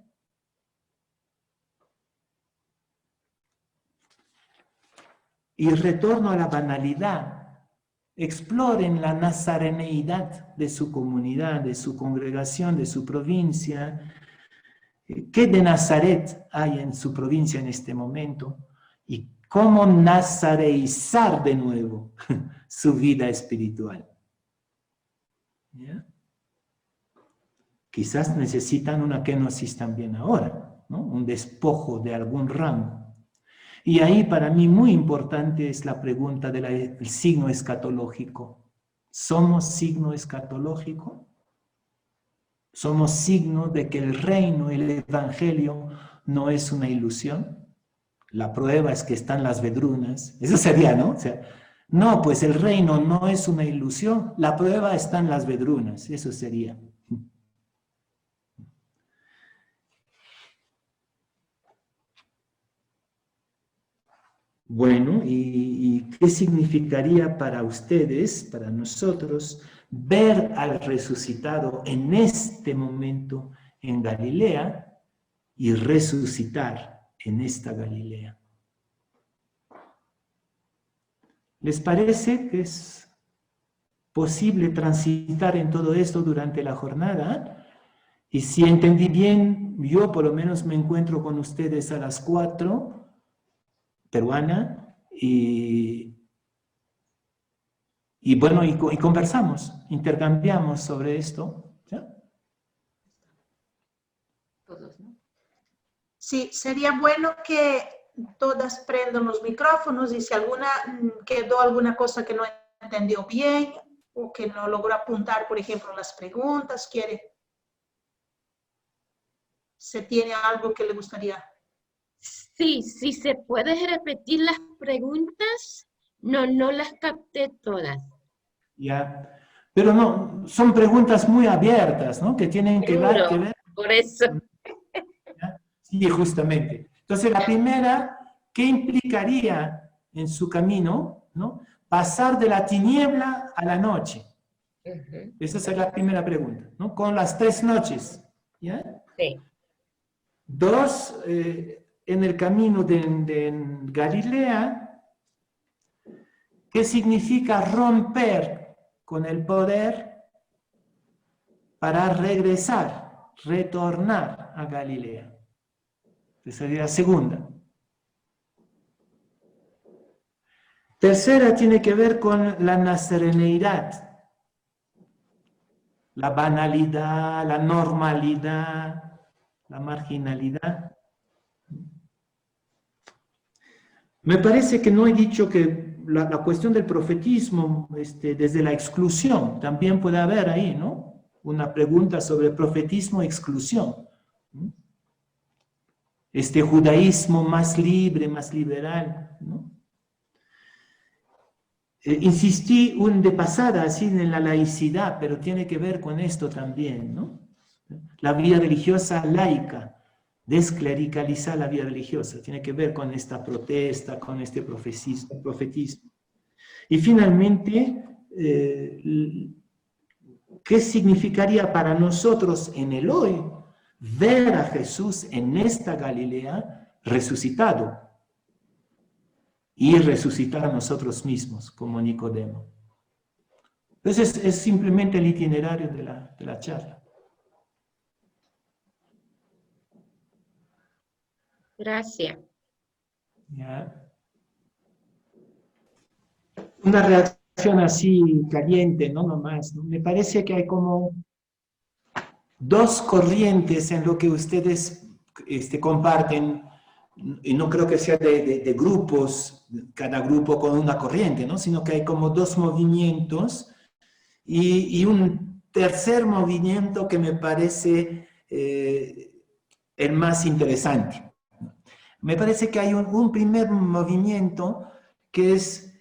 y retorno a la banalidad. Exploren la nazareneidad de su comunidad, de su congregación, de su provincia. ¿Qué de Nazaret hay en su provincia en este momento? Y cómo nazareizar de nuevo su vida espiritual. ¿Ya? Quizás necesitan una kenosis también ahora, ¿no? Un despojo de algún rango. Y ahí para mí muy importante es la pregunta del signo escatológico. ¿Somos signo escatológico? ¿Somos signo de que el reino, el evangelio, no es una ilusión? La prueba es que están las vedrunas. Eso sería, ¿no? O sea, no, pues el reino no es una ilusión. La prueba está en las vedrunas. Eso sería. Bueno, ¿y qué significaría para ustedes, para nosotros, ver al resucitado en este momento en Galilea y resucitar en esta Galilea? ¿Les parece que es posible transitar en todo esto durante la jornada? Y si entendí bien, yo por lo menos me encuentro con ustedes a las 4, peruana, y bueno, y conversamos, intercambiamos sobre esto. ¿Ya? Todos, ¿no? Sí, sería bueno que todas prendan los micrófonos y si alguna quedó alguna cosa que no entendió bien o que no logró apuntar, por ejemplo, las preguntas, ¿se tiene algo que le gustaría? Sí, sí se puede repetir las preguntas. No las capté todas. Ya. Pero no, son preguntas muy abiertas, ¿no? Que tienen que ver. Por eso. ¿Ya? Sí, justamente. Entonces, la primera, ¿qué implicaría en su camino, ¿no? Pasar de la tiniebla a la noche? Esa es la primera pregunta, ¿no? Con las 3 noches, ¿ya? Sí. 2, en el camino de Galilea, ¿qué significa romper con el poder para regresar, retornar a Galilea? Esa sería la segunda. Tercera tiene que ver con la nazareneidad, la banalidad, la normalidad, la marginalidad. Me parece que no he dicho que la cuestión del profetismo, desde la exclusión, también puede haber ahí, ¿no? Una pregunta sobre profetismo e exclusión. Este judaísmo más libre, más liberal, ¿no? insistí de pasada así en la laicidad, pero tiene que ver con esto también, ¿no? La vida religiosa laica, desclericalizar la vida religiosa, tiene que ver con esta protesta, con este profetismo. Y finalmente, ¿qué significaría para nosotros en el hoy ver a Jesús en esta Galilea resucitado y resucitar a nosotros mismos como Nicodemo? Entonces es simplemente el itinerario de la charla. Gracias. ¿Ya? Una reacción así caliente, no nomás, ¿no? Me parece que hay como dos corrientes en lo que ustedes comparten, y no creo que sea de grupos, cada grupo con una corriente, ¿no? Sino que hay como dos movimientos y un tercer movimiento que me parece el más interesante. Me parece que hay un primer movimiento que es,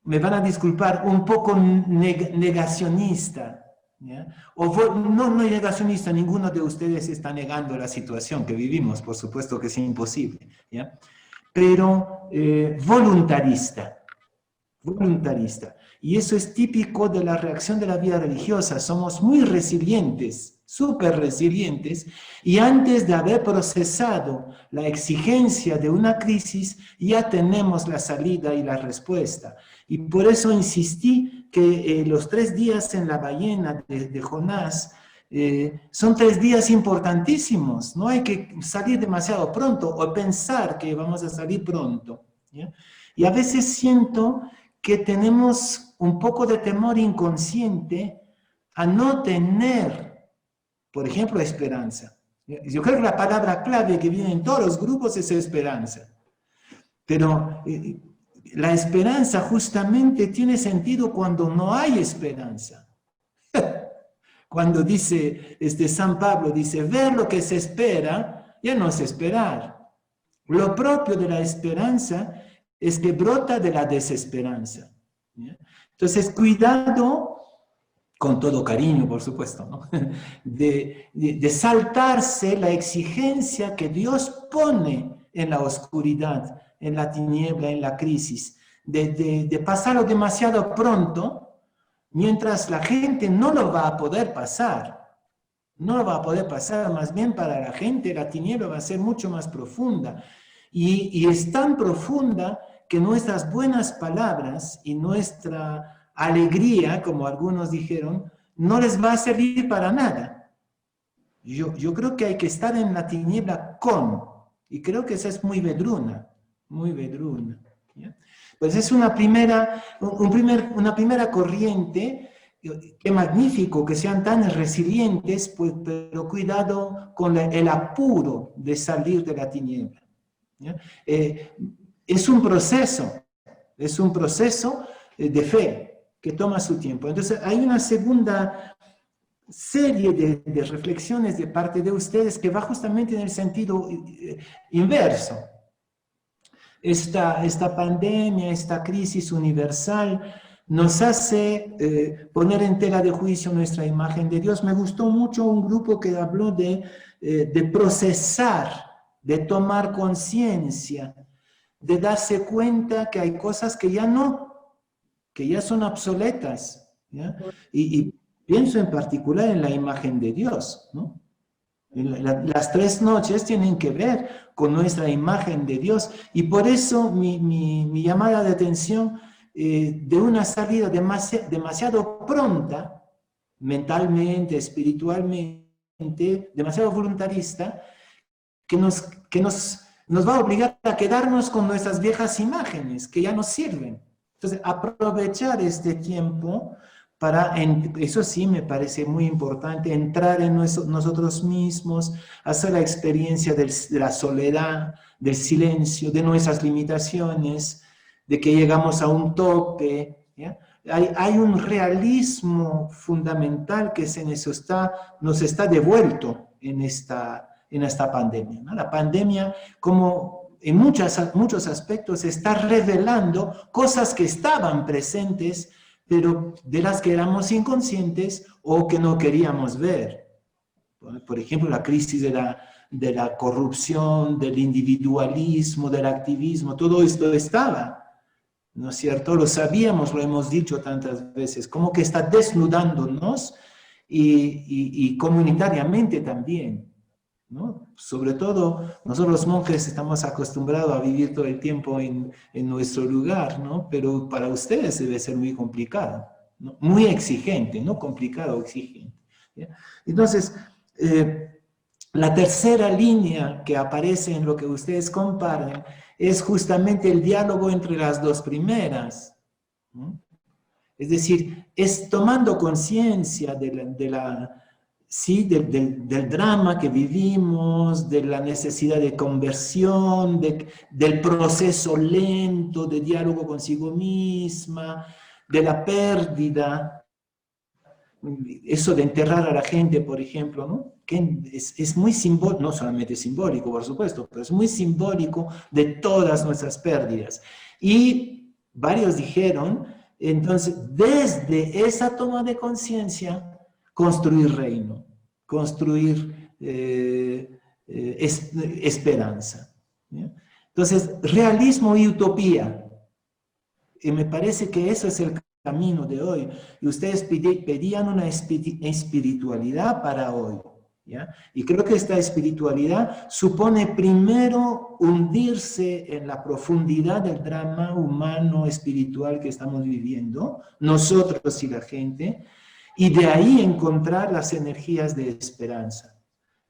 me van a disculpar, un poco negacionista, ¿ya? No negacionista, ninguno de ustedes está negando la situación que vivimos, por supuesto que es imposible, ¿ya? Pero voluntarista. Y eso es típico de la reacción de la vida religiosa. Somos muy resilientes, súper resilientes, y antes de haber procesado la exigencia de una crisis, ya tenemos la salida y la respuesta. Y por eso insistí que los 3 días en la ballena de Jonás son 3 días importantísimos. No hay que salir demasiado pronto o pensar que vamos a salir pronto, ¿ya? Y a veces siento que tenemos un poco de temor inconsciente a no tener, por ejemplo, esperanza. Yo creo que la palabra clave que viene en todos los grupos es esperanza. Pero la esperanza justamente tiene sentido cuando no hay esperanza. Cuando dice San Pablo, dice, ver lo que se espera, ya no es esperar. Lo propio de la esperanza es que brota de la desesperanza, ¿ya? Entonces, cuidado, con todo cariño, por supuesto, ¿no? de saltarse la exigencia que Dios pone en la oscuridad, en la tiniebla, en la crisis, de pasarlo demasiado pronto, mientras la gente no lo va a poder pasar. No lo va a poder pasar, más bien para la gente la tiniebla va a ser mucho más profunda. Y es tan profunda que nuestras buenas palabras y nuestra alegría, como algunos dijeron, no les va a servir para nada. Yo creo que hay que estar en la tiniebla y creo que esa es muy vedruna, ¿ya? Pues es una primera corriente. Qué magnífico que sean tan resilientes, pues, pero cuidado con el apuro de salir de la tiniebla, ¿ya? Es un proceso de fe que toma su tiempo. Entonces hay una segunda serie de reflexiones de parte de ustedes que va justamente en el sentido inverso. Esta pandemia, esta crisis universal nos hace poner en tela de juicio nuestra imagen de Dios. Me gustó mucho un grupo que habló de procesar, de tomar conciencia, de darse cuenta que hay cosas que ya son obsoletas, ¿ya? Y pienso en particular en la imagen de Dios, ¿no? Las 3 noches tienen que ver con nuestra imagen de Dios, y por eso mi llamada de atención de una salida demasiado pronta, mentalmente, espiritualmente, demasiado voluntarista, que nos va a obligar a quedarnos con nuestras viejas imágenes, que ya nos sirven. Entonces, aprovechar este tiempo para, eso sí me parece muy importante, entrar en nosotros mismos, hacer la experiencia de la soledad, del silencio, de nuestras limitaciones, de que llegamos a un tope, ¿ya? Hay un realismo fundamental que nos está devuelto en esta pandemia, ¿no? La pandemia como en muchos aspectos está revelando cosas que estaban presentes, pero de las que éramos inconscientes o que no queríamos ver. Por ejemplo, la crisis de la corrupción, del individualismo, del activismo, todo esto estaba, ¿no es cierto? Lo sabíamos, lo hemos dicho tantas veces, como que está desnudándonos y comunitariamente también, ¿no? Sobre todo, nosotros los monjes estamos acostumbrados a vivir todo el tiempo en nuestro lugar, ¿no? Pero para ustedes debe ser muy complicado, ¿no? Muy exigente, no complicado, exigente, ¿ya? Entonces, la tercera línea que aparece en lo que ustedes comparten es justamente el diálogo entre las dos primeras, ¿no? Es decir, es tomando conciencia del drama que vivimos, de la necesidad de conversión, del proceso lento de diálogo consigo misma, de la pérdida. Eso de enterrar a la gente, por ejemplo, ¿no? Que es muy simbólico, no solamente simbólico, por supuesto, pero es muy simbólico de todas nuestras pérdidas. Y varios dijeron, entonces, desde esa toma de conciencia, construir reino, construir esperanza, ¿ya? Entonces, realismo y utopía. Y me parece que eso es el camino de hoy. Y ustedes pedían una espiritualidad para hoy, ¿ya? Y creo que esta espiritualidad supone primero hundirse en la profundidad del drama humano, espiritual que estamos viviendo, nosotros y la gente, y de ahí encontrar las energías de esperanza.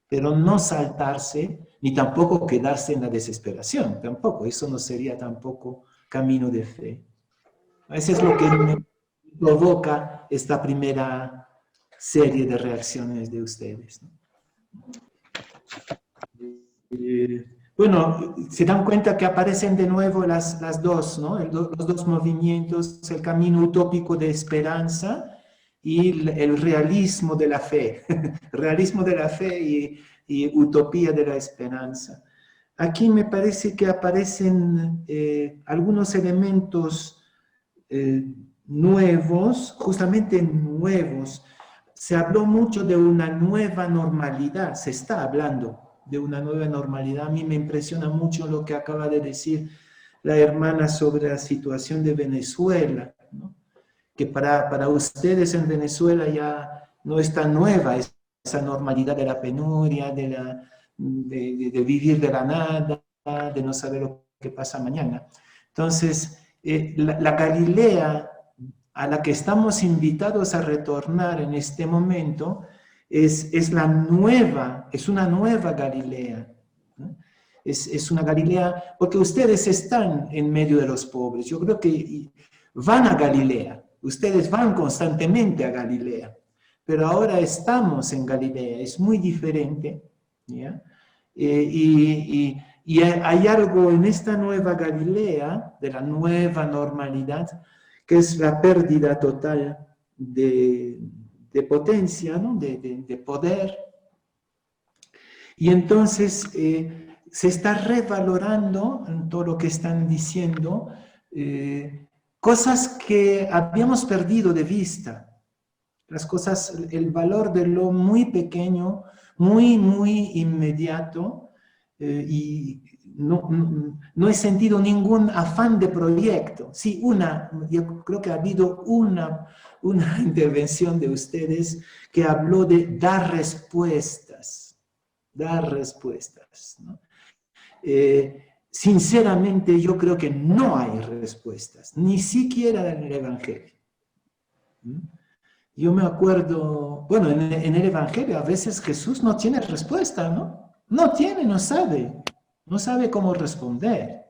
Pero no saltarse, ni tampoco quedarse en la desesperación, tampoco. Eso no sería tampoco camino de fe. Eso es lo que me provoca esta primera serie de reacciones de ustedes, ¿no? Bueno, se dan cuenta que aparecen de nuevo las dos, ¿no? Los dos movimientos, el camino utópico de esperanza y el realismo de la fe. Realismo de la fe y utopía de la esperanza. Aquí me parece que aparecen algunos elementos nuevos, justamente nuevos. Se habló mucho de una nueva normalidad, se está hablando de una nueva normalidad. A mí me impresiona mucho lo que acaba de decir la hermana sobre la situación de Venezuela, ¿no? Que para ustedes en Venezuela ya no es tan nueva esa normalidad de la penuria, de vivir de la nada, de no saber lo que pasa mañana. Entonces, la Galilea a la que estamos invitados a retornar en este momento es una nueva Galilea, ¿no? Es una Galilea, porque ustedes están en medio de los pobres. Yo creo que van a Galilea, ustedes van constantemente a Galilea, pero ahora estamos en Galilea, es muy diferente, ¿ya? Y hay algo en esta nueva Galilea, de la nueva normalidad, que es la pérdida total de potencia, ¿no? de poder. Y entonces se está revalorando en todo lo que están diciendo cosas que habíamos perdido de vista. Las cosas, el valor de lo muy pequeño, muy inmediato, y no he sentido ningún afán de proyecto. Sí, yo creo que ha habido una intervención de ustedes que habló de dar respuestas, ¿no? Sinceramente, yo creo que no hay respuestas, ni siquiera en el Evangelio. Yo me acuerdo, bueno, en el Evangelio a veces Jesús no tiene respuesta, ¿no? No sabe cómo responder.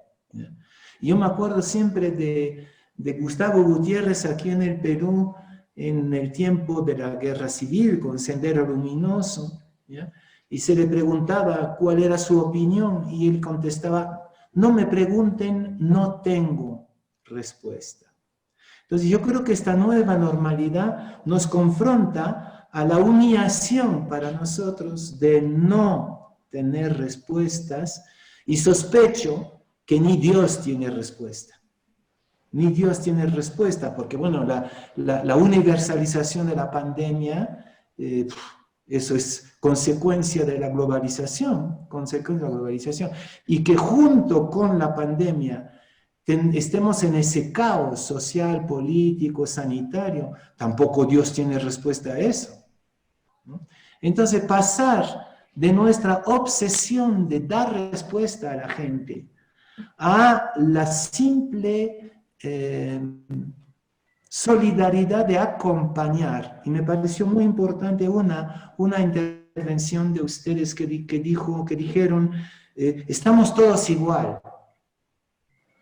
Yo me acuerdo siempre de Gustavo Gutiérrez aquí en el Perú, en el tiempo de la Guerra Civil, con Sendero Luminoso, ¿ya? Y se le preguntaba cuál era su opinión, y él contestaba, no me pregunten, no tengo respuesta. Entonces yo creo que esta nueva normalidad nos confronta a la humillación para nosotros de no tener respuestas Y sospecho que ni Dios tiene respuesta. Ni Dios tiene respuesta, porque bueno, la universalización de la pandemia, eso es consecuencia de la globalización, y que junto con la pandemia estemos en ese caos social, político, sanitario, tampoco Dios tiene respuesta a eso, ¿no? Entonces, pasar de nuestra obsesión de dar respuesta a la gente a la simple solidaridad de acompañar. Y me pareció muy importante una intervención de ustedes que dijeron, estamos todos igual,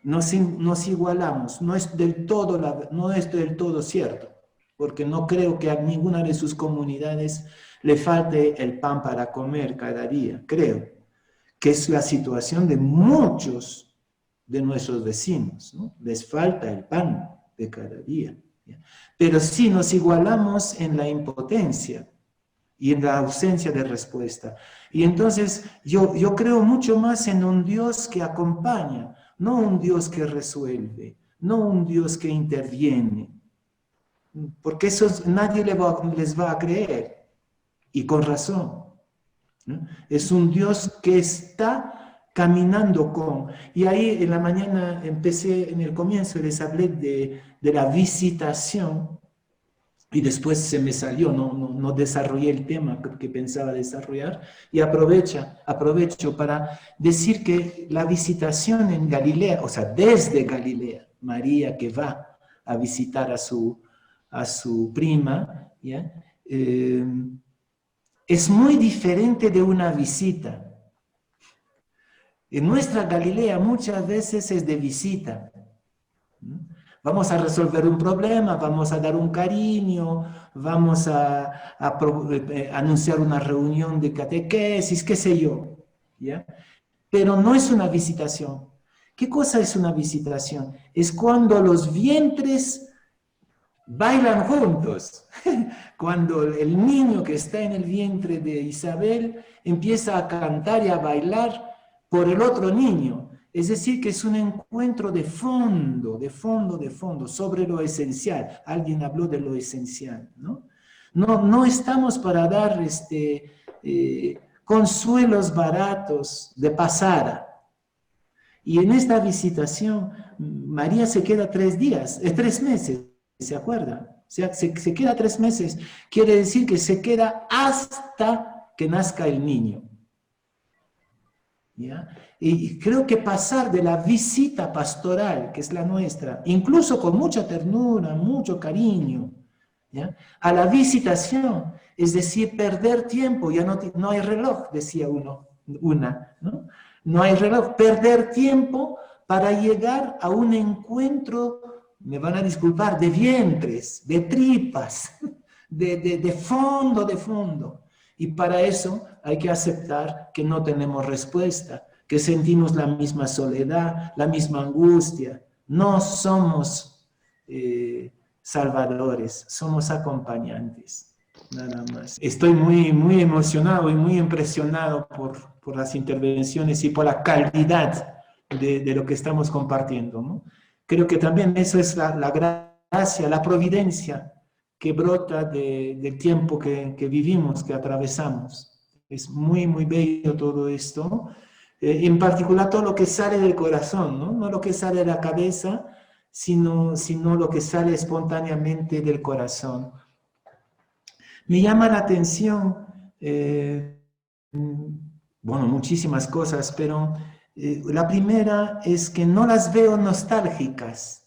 nos igualamos, no es del todo cierto, porque no creo que a ninguna de sus comunidades le falte el pan para comer cada día. Creo que es la situación de muchos de nuestros vecinos, ¿no? Les falta el pan de cada día, ¿ya? Pero sí nos igualamos en la impotencia y en la ausencia de respuesta. Y entonces yo creo mucho más en un Dios que acompaña, no un Dios que resuelve, no un Dios que interviene, porque eso nadie les va a creer, y con razón, ¿no? Es un Dios que está caminando con, y ahí en la mañana empecé, en el comienzo les hablé de la visitación, y después se me salió, no desarrollé el tema que pensaba desarrollar, y aprovecho para decir que la visitación en Galilea, o sea, desde Galilea, María que va a visitar a su prima, ¿ya? Es muy diferente de una visita. En nuestra Galilea muchas veces es de visita. Vamos a resolver un problema, vamos a dar un cariño, vamos a anunciar una reunión de catequesis, qué sé yo, ¿ya? Pero no es una visitación. ¿Qué cosa es una visitación? Es cuando los vientres bailan juntos, cuando el niño que está en el vientre de Isabel empieza a cantar y a bailar por el otro niño. Es decir, que es un encuentro de fondo, sobre lo esencial. Alguien habló de lo esencial, ¿no? No estamos para dar consuelos baratos de pasada. Y en esta visitación, María se queda 3 meses, ¿se acuerdan? Se queda 3 meses. Quiere decir que se queda hasta que nazca el niño. ¿Ya? Y creo que pasar de la visita pastoral, que es la nuestra, incluso con mucha ternura, mucho cariño, ¿ya? A la visitación, es decir, perder tiempo, ya no hay reloj, decía ¿no? No hay reloj, perder tiempo para llegar a un encuentro, me van a disculpar, de vientres, de tripas, de fondo. Y para eso hay que aceptar que no tenemos respuesta, que sentimos la misma soledad, la misma angustia. No somos salvadores, somos acompañantes, nada más. Estoy muy emocionado y muy impresionado por las intervenciones y por la calidad de lo que estamos compartiendo, ¿no? Creo que también eso es la gracia, la providencia que brota del tiempo que vivimos, que atravesamos. Es muy bello todo esto. En particular todo lo que sale del corazón, ¿no? No lo que sale de la cabeza, sino lo que sale espontáneamente del corazón. Me llama la atención, bueno, muchísimas cosas, pero la primera es que no las veo nostálgicas.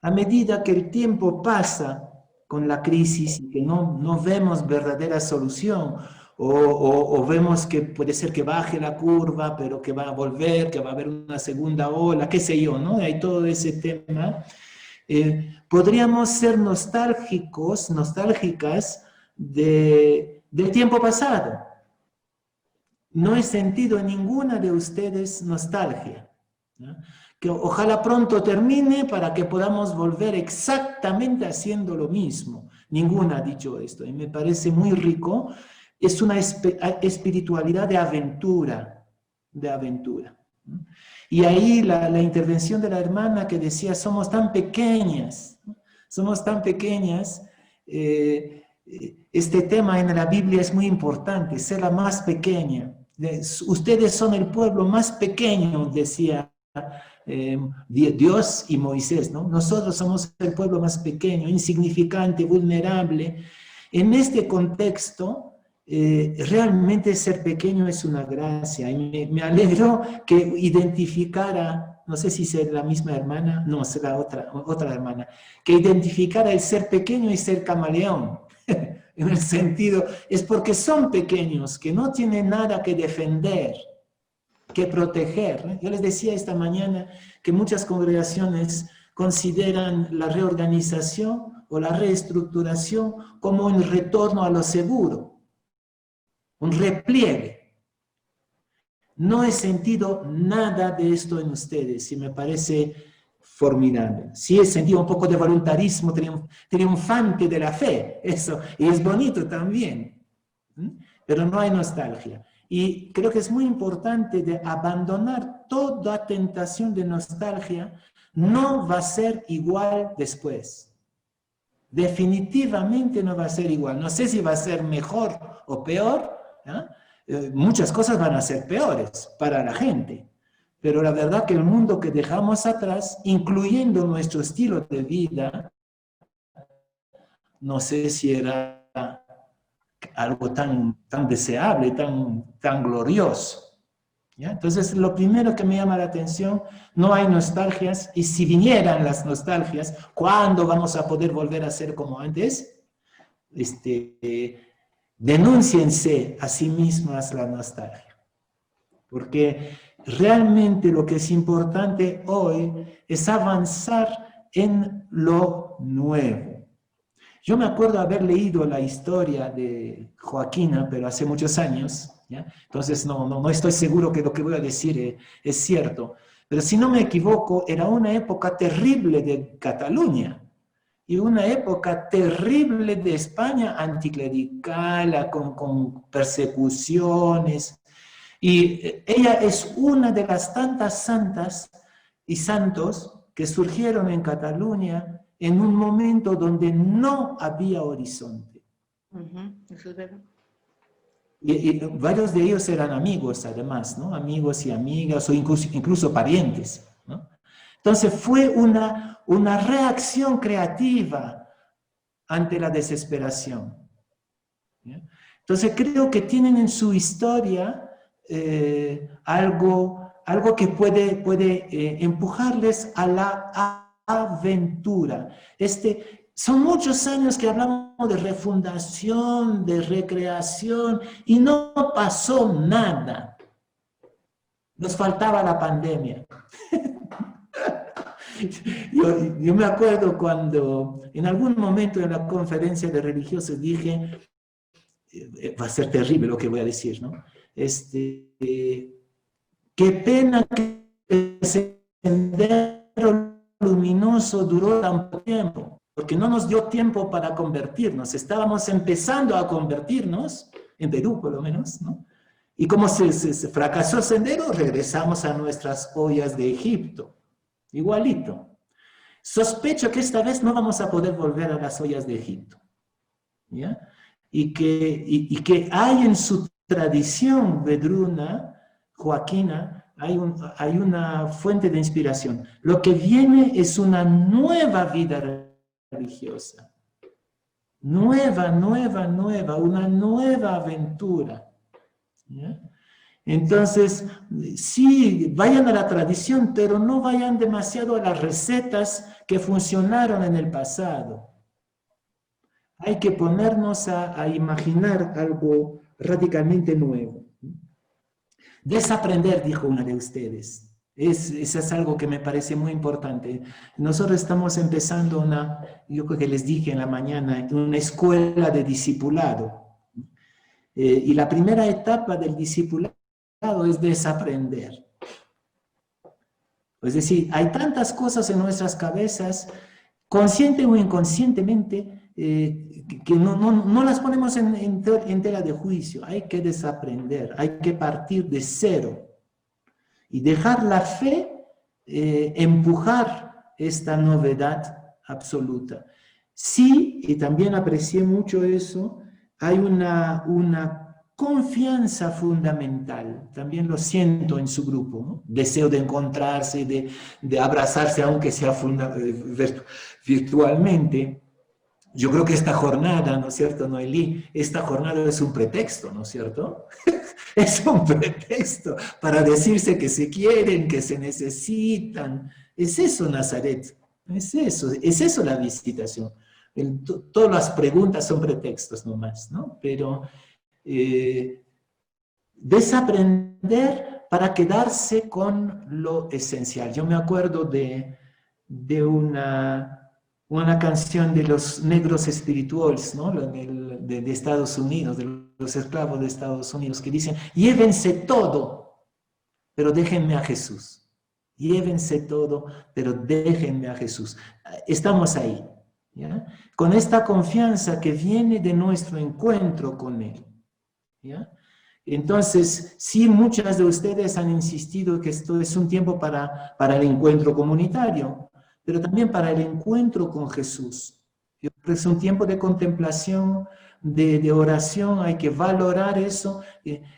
A medida que el tiempo pasa con la crisis y que no vemos verdadera solución, o vemos que puede ser que baje la curva, pero que va a volver, que va a haber una segunda ola, qué sé yo, ¿no? Hay todo ese tema. Podríamos ser nostálgicas del tiempo pasado. No he sentido en ninguna de ustedes nostalgia, ¿no? Que ojalá pronto termine para que podamos volver exactamente haciendo lo mismo. Ninguna ha dicho esto y me parece muy rico. Es una espiritualidad de aventura, de aventura. Y ahí la intervención de la hermana que decía, somos tan pequeñas, este tema en la Biblia es muy importante, ser la más pequeña. Ustedes son el pueblo más pequeño, decía Dios y Moisés, ¿no? Nosotros somos el pueblo más pequeño, insignificante, vulnerable. En este contexto, realmente ser pequeño es una gracia. Y me alegro que identificara, no sé si es la misma hermana, no, será otra hermana, que identificara el ser pequeño y ser camaleón. En el sentido, es porque son pequeños, que no tienen nada que defender, que proteger. Yo les decía esta mañana que muchas congregaciones consideran la reorganización o la reestructuración como un retorno a lo seguro, un repliegue. No he sentido nada de esto en ustedes y me parece formidable. Sí he sentido un poco de voluntarismo triunfante de la fe, eso, y es bonito también, pero no hay nostalgia. Y creo que es muy importante de abandonar toda tentación de nostalgia. No va a ser igual después. Definitivamente no va a ser igual. No sé si va a ser mejor o peor. Muchas cosas van a ser peores para la gente. Pero la verdad que el mundo que dejamos atrás, incluyendo nuestro estilo de vida, no sé si era algo tan deseable, tan glorioso. ¿Ya? Entonces, lo primero que me llama la atención, no hay nostalgias, y si vinieran las nostalgias, ¿cuándo vamos a poder volver a ser como antes? Denúnciense a sí mismas la nostalgia. Porque realmente lo que es importante hoy es avanzar en lo nuevo. Yo me acuerdo haber leído la historia de Joaquina, pero hace muchos años, ¿ya? Entonces no estoy seguro que lo que voy a decir es cierto. Pero si no me equivoco, era una época terrible de Cataluña y una época terrible de España anticlerical, con persecuciones. Y ella es una de las tantas santas y santos que surgieron en Cataluña en un momento donde no había horizonte. Eso es verdad. Y varios de ellos eran amigos, además, ¿no? Amigos y amigas, o incluso parientes, ¿no? Entonces fue una reacción creativa ante la desesperación. ¿Ya? Entonces creo que tienen en su historia algo que puede empujarles a la aventura. Son muchos años que hablamos de refundación, de recreación, y no pasó nada. Nos faltaba la pandemia. Yo me acuerdo cuando en algún momento en la conferencia de religiosos dije, va a ser terrible lo que voy a decir, ¿no? Qué pena que el sendero luminoso duró tan poco tiempo, porque no nos dio tiempo para convertirnos. Estábamos empezando a convertirnos, en Perú por lo menos, ¿no? Y como se fracasó el sendero, regresamos a nuestras ollas de Egipto. Igualito. Sospecho que esta vez no vamos a poder volver a las ollas de Egipto. ¿Ya? Y que hay en su tradición vedruna, Joaquina, hay una fuente de inspiración. Lo que viene es una nueva vida religiosa. Nueva, una nueva aventura. ¿Ya? Entonces, sí, vayan a la tradición, pero no vayan demasiado a las recetas que funcionaron en el pasado. Hay que ponernos a imaginar algo radicalmente nuevo. Desaprender, dijo una de ustedes. Eso es algo que me parece muy importante. Nosotros estamos empezando yo creo que les dije en la mañana, una escuela de discipulado. Y la primera etapa del discipulado es desaprender. Es decir, hay tantas cosas en nuestras cabezas, consciente o inconscientemente, que no las ponemos en tela de juicio. Hay que desaprender, hay que partir de cero. y dejar la fe empujar esta novedad absoluta. Sí, y también aprecié mucho eso, hay una confianza fundamental, también lo siento en su grupo, ¿no? Deseo de encontrarse, de abrazarse, aunque sea virtualmente. Yo creo que esta jornada, ¿no es cierto, Noelí? Esta jornada es un pretexto, ¿no es cierto? Es un pretexto para decirse que se quieren, que se necesitan. Es eso, Nazaret. Es eso la visitación. Todas las preguntas son pretextos nomás, ¿no? Pero desaprender para quedarse con lo esencial. Yo me acuerdo de una canción de los negros espirituales, ¿no? De Estados Unidos, de los esclavos de Estados Unidos, que dicen, llévense todo, pero déjenme a Jesús. Llévense todo, pero déjenme a Jesús. Estamos ahí, ¿ya? Con esta confianza que viene de nuestro encuentro con Él, ¿ya? Entonces, sí, muchas de ustedes han insistido que esto es un tiempo para el encuentro comunitario, pero también para el encuentro con Jesús. Es un tiempo de contemplación, de oración, hay que valorar eso.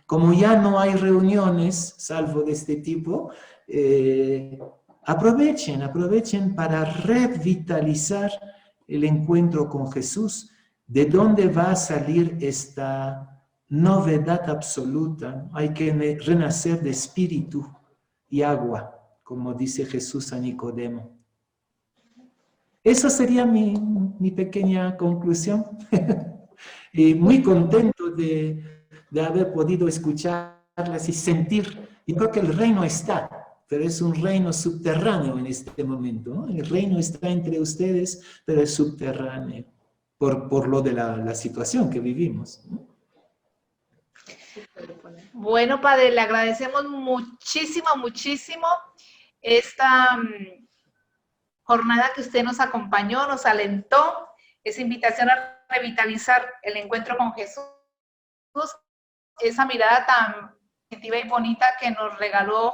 Como ya no hay reuniones, salvo de este tipo, aprovechen para revitalizar el encuentro con Jesús. ¿De dónde va a salir esta novedad absoluta? Hay que renacer de espíritu y agua, como dice Jesús a Nicodemo. Eso sería mi pequeña conclusión. Y muy contento de haber podido escucharlas y sentir. Y creo que el reino está, pero es un reino subterráneo en este momento, ¿no? El reino está entre ustedes, pero es subterráneo por lo de la situación que vivimos, ¿no? Bueno, Padre, le agradecemos muchísimo esta jornada que usted nos acompañó, nos alentó, esa invitación a revitalizar el encuentro con Jesús, esa mirada tan positiva y bonita que nos regaló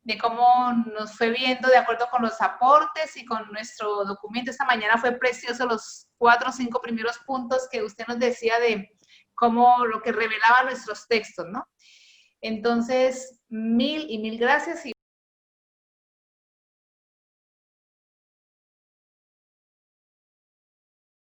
de cómo nos fue viendo de acuerdo con los aportes y con nuestro documento. Esta mañana fue precioso los 4 o 5 primeros puntos que usted nos decía de cómo lo que revelaba nuestros textos, ¿no? Entonces, mil gracias.